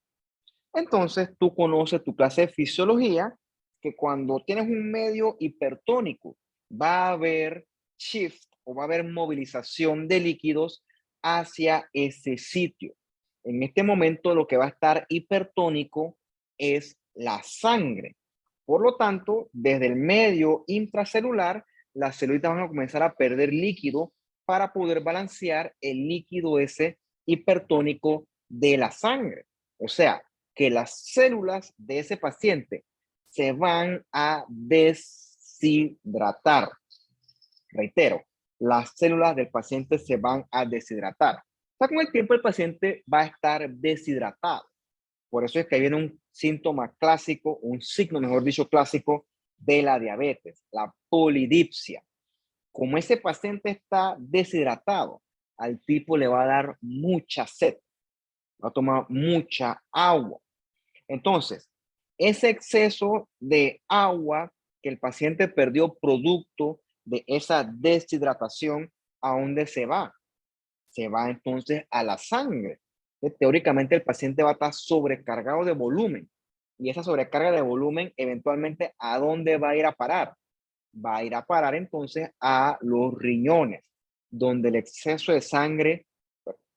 Entonces, tú conoces tu clase de fisiología, que cuando tienes un medio hipertónico, va a haber shift o va a haber movilización de líquidos hacia ese sitio. En este momento, lo que va a estar hipertónico es la sangre. Por lo tanto, desde el medio intracelular, las células van a comenzar a perder líquido para poder balancear el líquido ese hipertónico de la sangre. O sea, que las células de ese paciente se van a deshidratar. Reitero, las células del paciente se van a deshidratar. O sea, con el tiempo el paciente va a estar deshidratado. Por eso es que viene un síntoma clásico, un signo, mejor dicho, clásico de la diabetes, la polidipsia. Como ese paciente está deshidratado, al tipo le va a dar mucha sed, va a tomar mucha agua. Entonces, ese exceso de agua que el paciente perdió producto de esa deshidratación, ¿a dónde se va? Se va entonces a la sangre. Teóricamente el paciente va a estar sobrecargado de volumen. Y esa sobrecarga de volumen, eventualmente, ¿a dónde va a ir a parar? Va a ir a parar entonces a los riñones, donde el exceso de sangre,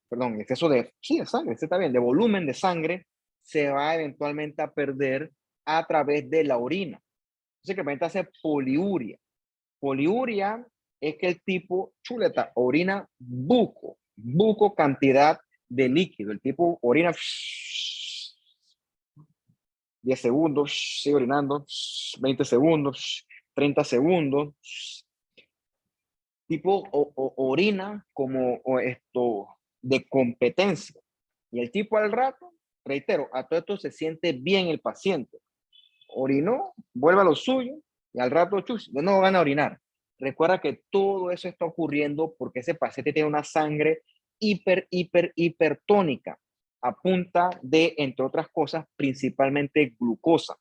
perdón, el exceso de, sí, de sangre, está bien, de volumen de sangre, se va eventualmente a perder a través de la orina. Entonces, que va a hacer poliuria. Poliuria es que el tipo, chuleta, orina buco cantidad de líquido. El tipo orina 10 segundos, sigue orinando, 20 segundos, 30 segundos. Tipo orina como de competencia. Y el tipo al rato, reitero, a todo esto se siente bien el paciente. Orinó, vuelve a lo suyo y al rato, chus, de nuevo van a orinar. Recuerda que todo eso está ocurriendo porque ese paciente tiene una sangre hipertónica a punta de, entre otras cosas, principalmente glucosa.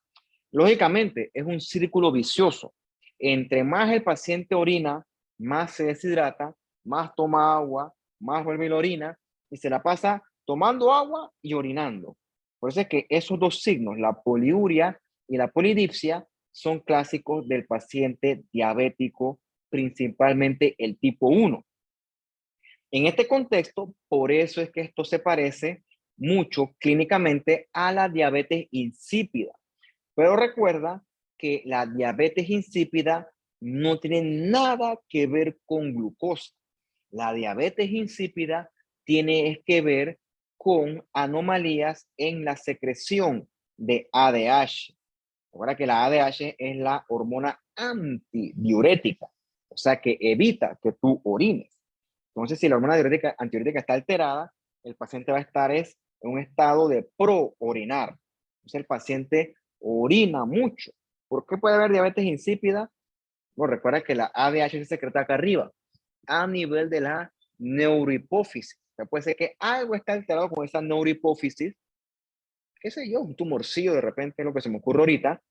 Lógicamente, es un círculo vicioso. Entre más el paciente orina, más se deshidrata, más toma agua, más vuelve y la orina y se la pasa tomando agua y orinando. Por eso es que esos dos signos, la poliuria y la polidipsia, son clásicos del paciente diabético, principalmente el tipo 1. En este contexto, por eso es que esto se parece mucho clínicamente a la diabetes insípida. Pero recuerda que la diabetes insípida no tiene nada que ver con glucosa. La diabetes insípida tiene que ver con anomalías en la secreción de ADH. Recuerda que la ADH es la hormona antidiurética, o sea que evita que tú orines. Entonces, si la hormona antidiurética está alterada, el paciente va a estar en un estado de pro-orinar. Entonces, el paciente orina mucho. ¿Por qué puede haber diabetes insípida? Bueno, recuerda que la ADH se secreta acá arriba, a nivel de la neurohipófisis. O sea, puede ser que algo está alterado con esa neurohipófisis, qué sé yo, un tumorcillo de repente, lo que se me ocurre ahorita,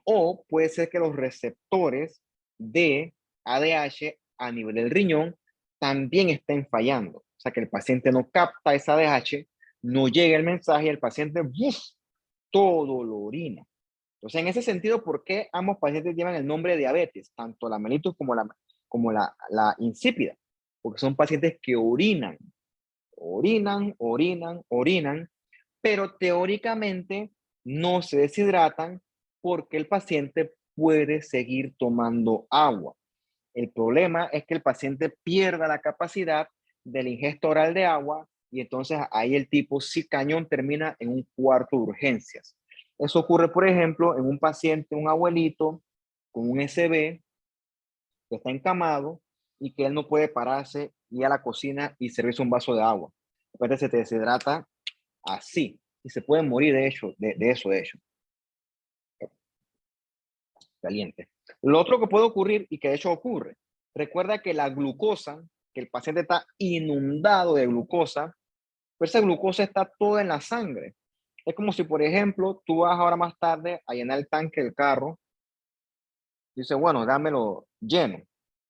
o puede ser que los receptores de ADH a nivel del riñón también estén fallando. O sea, que el paciente no capta esa ADH, no llega el mensaje y el paciente ¡buf!, todo lo orina. Entonces, en ese sentido, ¿por qué ambos pacientes llevan el nombre de diabetes? Tanto la mellitus como la insípida. Porque son pacientes que orinan. Orinan, orinan, orinan, pero teóricamente no se deshidratan porque el paciente puede seguir tomando agua. El problema es que el paciente pierda la capacidad del ingesto oral de agua y entonces ahí el tipo sí cañón termina en un cuarto de urgencias. Eso ocurre, por ejemplo, en un paciente, un abuelito con un SB que está encamado y que él no puede pararse, ir a la cocina y servirse un vaso de agua. Después se te deshidrata así y se puede morir de hecho, de eso de hecho. Caliente. Lo otro que puede ocurrir y que de hecho ocurre, recuerda que la glucosa, que el paciente está inundado de glucosa, pero esa glucosa está toda en la sangre. Es como si, por ejemplo, tú vas ahora más tarde a llenar el tanque del carro, dices, bueno, dámelo lleno.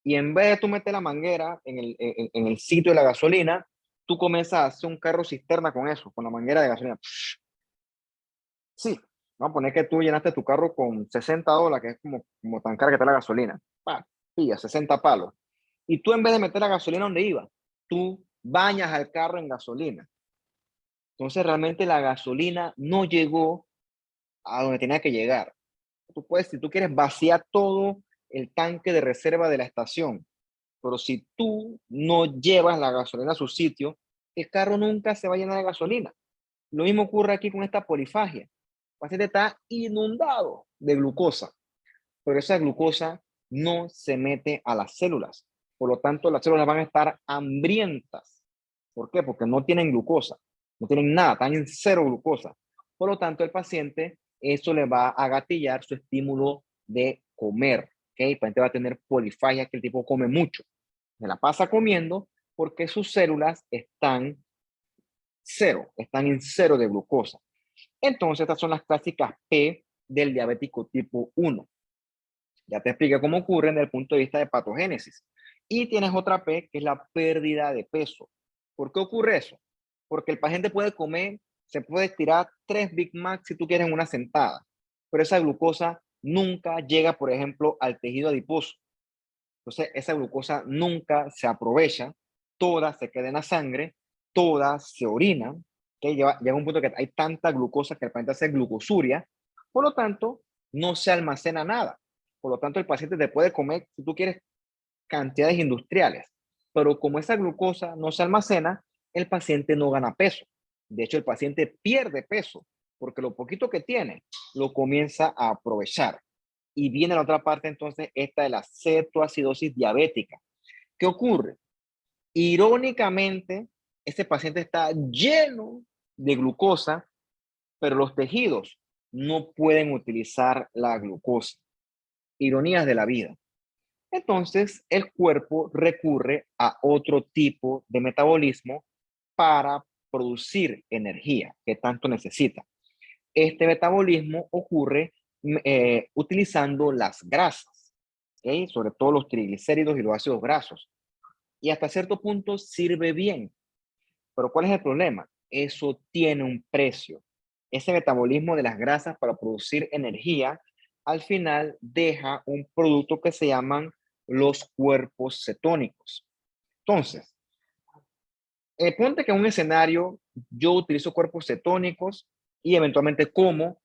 Y en vez de tú meter la manguera en el sitio de la gasolina, tú comienzas a hacer un carro cisterna con eso, con la manguera de gasolina. Sí, vamos a poner que tú llenaste tu carro con $60, que es como tan cara que está la gasolina. Pa, pilla, 60 palos. Y tú en vez de meter la gasolina donde iba, tú bañas al carro en gasolina. Entonces realmente la gasolina no llegó a donde tenía que llegar. Tú puedes, si tú quieres, vaciar todo el tanque de reserva de la estación, pero si tú no llevas la gasolina a su sitio, el carro nunca se va a llenar de gasolina. Lo mismo ocurre aquí con esta polifagia. El paciente está inundado de glucosa, pero esa glucosa no se mete a las células. Por lo tanto, las células van a estar hambrientas. ¿Por qué? Porque no tienen glucosa, no tienen nada, están en cero glucosa. Por lo tanto, el paciente, eso le va a gatillar su estímulo de comer. ¿Okay? El paciente va a tener polifagia, que el tipo come mucho. Se la pasa comiendo porque sus células están están en cero de glucosa. Entonces, estas son las clásicas P del diabético tipo 1. Ya te expliqué cómo ocurre desde el punto de vista de patogénesis. Y tienes otra P, que es la pérdida de peso. ¿Por qué ocurre eso? Porque el paciente puede comer, se puede tirar 3 Big Mac si tú quieres en una sentada, pero esa glucosa nunca llega, por ejemplo, al tejido adiposo. Entonces, esa glucosa nunca se aprovecha, toda se queda en la sangre, toda se orina, que llega un punto que hay tanta glucosa que el paciente hace glucosuria, por lo tanto, no se almacena nada. Por lo tanto, el paciente te puede comer, si tú quieres, cantidades industriales, pero como esa glucosa no se almacena, el paciente no gana peso. De hecho, el paciente pierde peso porque lo poquito que tiene lo comienza a aprovechar. Y viene la otra parte, entonces, esta de la cetoacidosis diabética. ¿Qué ocurre? Irónicamente, este paciente está lleno de glucosa, pero los tejidos no pueden utilizar la glucosa. Ironías de la vida. Entonces, el cuerpo recurre a otro tipo de metabolismo para producir energía que tanto necesita. Este metabolismo ocurre utilizando las grasas, ¿okay? Sobre todo los triglicéridos y los ácidos grasos. Y hasta cierto punto sirve bien. Pero ¿cuál es el problema? Eso tiene un precio. Ese metabolismo de las grasas para producir energía al final deja un producto que se llaman los cuerpos cetónicos. Entonces, ponte que en un escenario yo utilizo cuerpos cetónicos y eventualmente como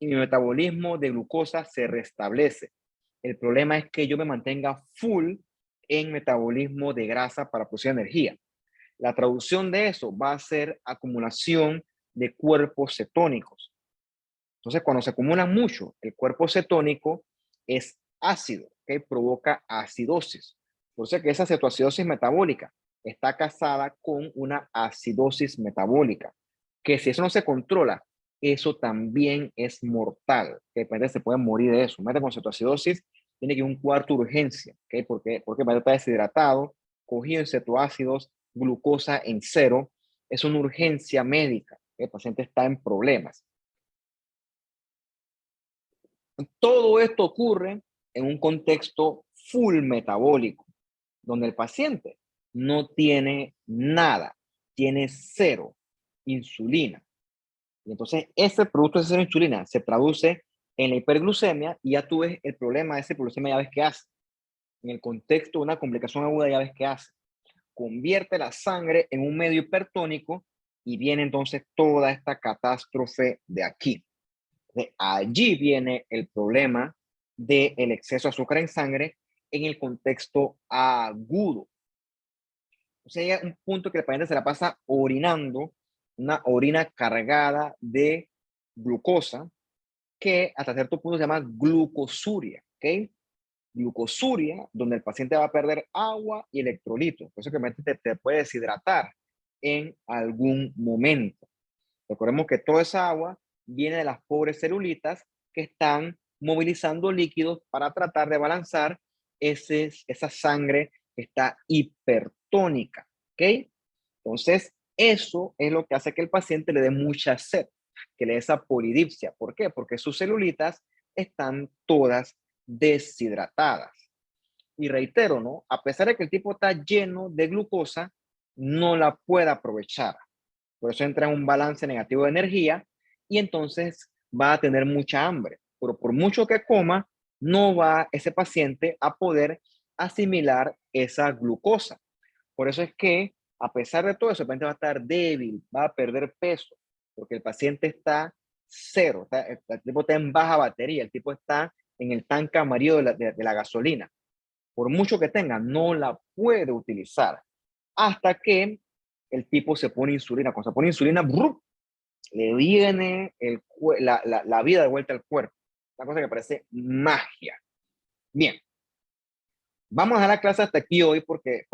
y mi metabolismo de glucosa se restablece. El problema es que yo me mantenga full en metabolismo de grasa para producir energía. La traducción de eso va a ser acumulación de cuerpos cetónicos. Entonces, cuando se acumulan mucho, el cuerpo cetónico es ácido, que provoca acidosis. Por eso que esa cetoacidosis metabólica está casada con una acidosis metabólica, que si eso no se controla, eso también es mortal, que depende, se puede morir de eso. Mete con cetoacidosis, tiene que ir a un cuarto de urgencia, ¿okay? Porque está deshidratado, cogido en cetoácidos, glucosa en cero, es una urgencia médica, el paciente está en problemas. Todo esto ocurre en un contexto full metabólico, donde el paciente no tiene nada, tiene cero insulina. Y entonces ese producto de cero insulina se traduce en la hiperglucemia y ya tú ves el problema de esa hiperglucemia, ya ves qué hace. En el contexto de una complicación aguda, ya ves qué hace. convierte la sangre en un medio hipertónico y viene entonces toda esta catástrofe de aquí. De allí viene el problema del exceso de azúcar en sangre en el contexto agudo. O sea, hay un punto que el paciente se la pasa orinando, una orina cargada de glucosa, que hasta cierto punto se llama glucosuria, ¿ok? Glucosuria, donde el paciente va a perder agua y electrolitos. Por eso que te puede deshidratar en algún momento. Recordemos que toda esa agua viene de las pobres celulitas que están movilizando líquidos para tratar de balanzar esa sangre que está hipertónica, ¿ok? Entonces, eso es lo que hace que el paciente le dé mucha sed, que le dé esa polidipsia. ¿Por qué? Porque sus celulitas están todas deshidratadas. Y reitero, ¿no? A pesar de que el tipo está lleno de glucosa, no la puede aprovechar. Por eso entra en un balance negativo de energía y entonces va a tener mucha hambre. Pero por mucho que coma, no va ese paciente a poder asimilar esa glucosa. Por eso es que, a pesar de todo eso, el paciente va a estar débil, va a perder peso, porque el paciente está cero, el tipo está en baja batería, el tipo está en el tanque amarillo de la gasolina. Por mucho que tenga, no la puede utilizar hasta que el tipo se pone insulina. Cuando se pone insulina, ¡brup!, le viene la vida de vuelta al cuerpo. Una cosa que parece magia. Bien, vamos a dejar la clase hasta aquí hoy porque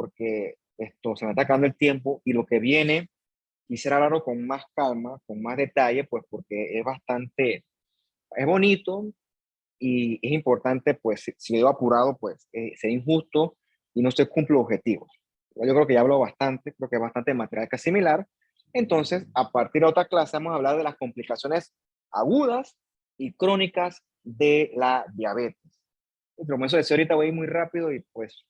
esto se me está acabando el tiempo y lo que viene quisiera hablarlo con más calma, con más detalle, pues porque es bonito y es importante, pues si lo digo apurado, pues sería injusto y no se cumple objetivos. Yo creo que ya hablo bastante, creo que es bastante material que asimilar. Entonces, a partir de otra clase vamos a hablar de las complicaciones agudas y crónicas de la diabetes. Y como eso decía ahorita, voy a ir muy rápido y pues,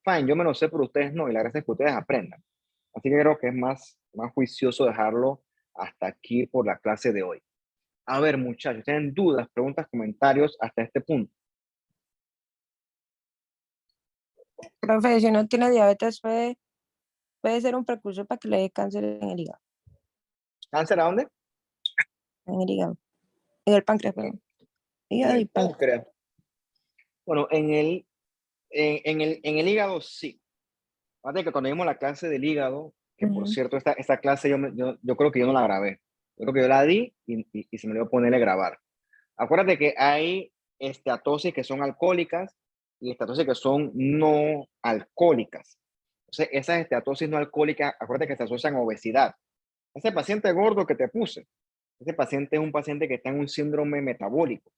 fine, yo me lo sé, pero ustedes no, y la gracia es que ustedes aprendan. Así que creo que es más juicioso dejarlo hasta aquí por la clase de hoy. A ver, muchachos, ¿tienen dudas, preguntas, comentarios hasta este punto? Profe, si uno tiene diabetes, puede ser un precursor para que le dé cáncer en el hígado. ¿Cáncer a dónde? En el hígado. En el páncreas, En, perdón. en Hígado y el páncreas. páncreas. Bueno, en el hígado sí. Fíjate que cuando vimos la clase del hígado, que por Ujú. cierto, esta clase yo creo que yo no la grabé. Yo creo que yo la di y se me dio ponerle grabar. Acuérdate que hay esteatosis que son alcohólicas y esteatosis que son no alcohólicas. Entonces, esas esteatosis no alcohólicas, acuérdate que se asocian a obesidad. Ese paciente gordo que te puse, ese paciente es un paciente que está en un síndrome metabólico.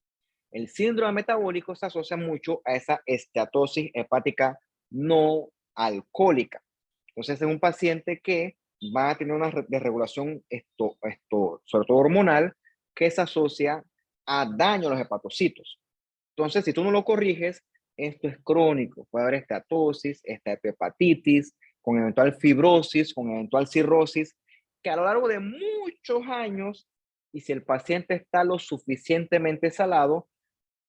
El síndrome metabólico se asocia mucho a esa esteatosis hepática no alcohólica. Entonces, es un paciente que va a tener una desregulación, sobre todo hormonal, que se asocia a daño a los hepatocitos. Entonces, si tú no lo corriges, esto es crónico. Puede haber esteatosis, hepatitis, con eventual fibrosis, con eventual cirrosis, que a lo largo de muchos años, y si el paciente está lo suficientemente salado,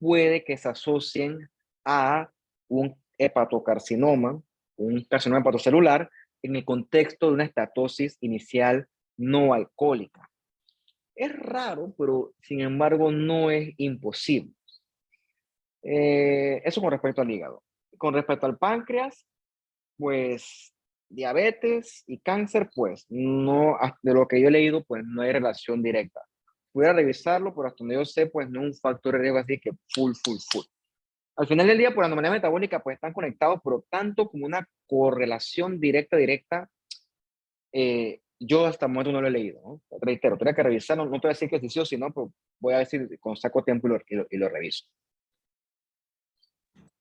puede que se asocien a un hepatocarcinoma, un carcinoma hepatocelular, en el contexto de una estatosis inicial no alcohólica. Es raro, pero sin embargo no es imposible. Eso con respecto al hígado. Con respecto al páncreas, pues diabetes y cáncer, pues no, de lo que yo he leído, pues no hay relación directa. Pudiera revisarlo, pero hasta donde yo sé, pues no es un factor de riesgo así que full. Al final del día, por la anomalía metabólica, pues están conectados, pero tanto como una correlación directa, yo hasta el momento no lo he leído, ¿no? Reitero, tengo que revisarlo, no te voy a decir que sí o sí, no, pero voy a decir cuando saco tiempo y lo reviso.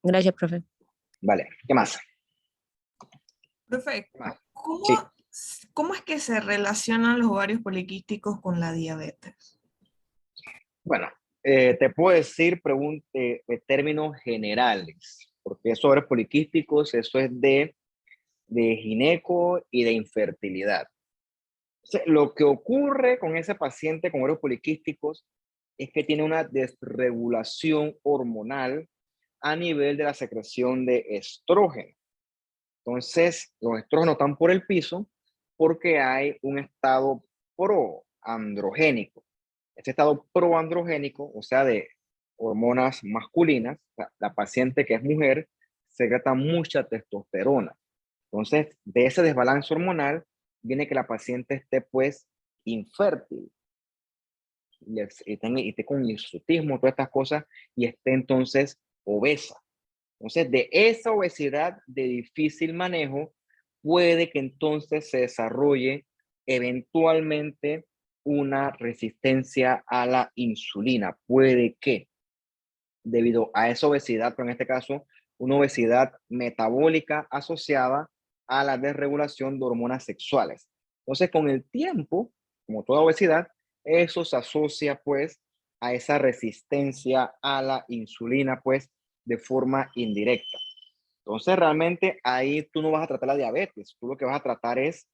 Gracias, profe. Vale, ¿qué más? Profe, ¿Qué más? Sí, ¿cómo, cómo es que se relacionan los ovarios poliquísticos con la diabetes? bueno, te puedo decir términos generales, porque sobre poliquísticos, eso es de gineco y de infertilidad. O sea, lo que ocurre con ese paciente con ovarios poliquísticos es que tiene una desregulación hormonal a nivel de la secreción de estrógeno. Entonces, los estrógenos están por el piso porque hay un estado proandrogénico. Este estado proandrogénico, o sea, de hormonas masculinas, la paciente que es mujer secreta mucha testosterona. Entonces, de ese desbalance hormonal viene que la paciente esté pues infértil y esté con hirsutismo, todas estas cosas, y esté entonces obesa. Entonces, de esa obesidad de difícil manejo, puede que entonces se desarrolle eventualmente una resistencia a la insulina. Puede que, debido a esa obesidad, pero en este caso, una obesidad metabólica asociada a la desregulación de hormonas sexuales. Entonces, con el tiempo, como toda obesidad, eso se asocia pues a esa resistencia a la insulina pues de forma indirecta. Entonces, realmente ahí tú no vas a tratar la diabetes, tú lo que vas a tratar es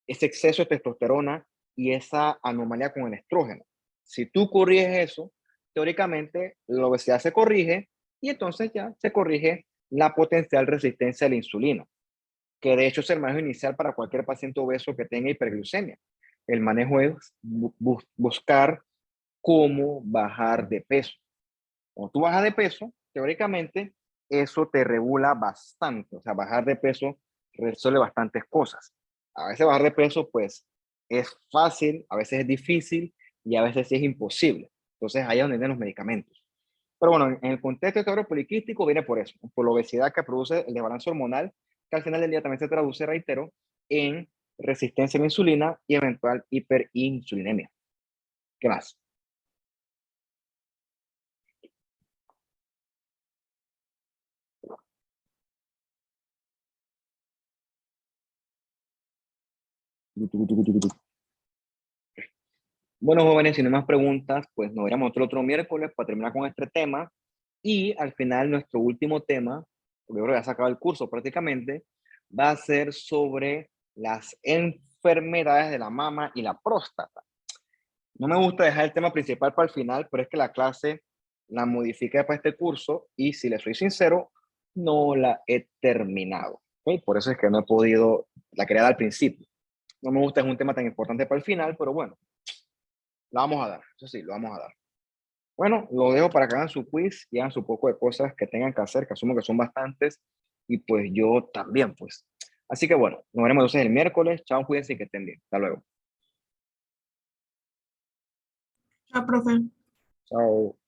ese exceso de testosterona y esa anomalía con el estrógeno. Si tú corriges eso, teóricamente la obesidad se corrige y entonces ya se corrige la potencial resistencia a la insulina, que de hecho es el manejo inicial para cualquier paciente obeso que tenga hiperglucemia. El manejo es buscar cómo bajar de peso. Cuando tú bajas de peso, teóricamente eso te regula bastante, o sea, bajar de peso resuelve bastantes cosas. A veces bajar de peso, pues, es fácil, a veces es difícil y a veces es imposible. Entonces, ahí es donde vienen los medicamentos. Pero bueno, en el contexto de este ovario poliquístico viene por eso, por la obesidad que produce el desbalance hormonal, que al final del día también se traduce, reitero, en resistencia a la insulina y eventual hiperinsulinemia. ¿Qué más? Bueno, jóvenes, si no hay más preguntas, pues nos veremos otro miércoles para terminar con este tema. Y al final, nuestro último tema, porque yo creo que ya se acaba el curso prácticamente, va a ser sobre las enfermedades de la mama y la próstata. No me gusta dejar el tema principal para el final, pero es que la clase la modifiqué para este curso y si les soy sincero, no la he terminado. ¿Okay? Por eso es que no he podido, la quería dar al principio. No me gusta, es un tema tan importante para el final, pero bueno, la vamos a dar. Eso sí, lo vamos a dar. Bueno, lo dejo para que hagan su quiz y hagan su poco de cosas que tengan que hacer, que asumo que son bastantes, y pues yo también, pues. Así que bueno, nos veremos entonces el miércoles. Chao, cuídense y que estén bien. Hasta luego. Chao, profe. Chao.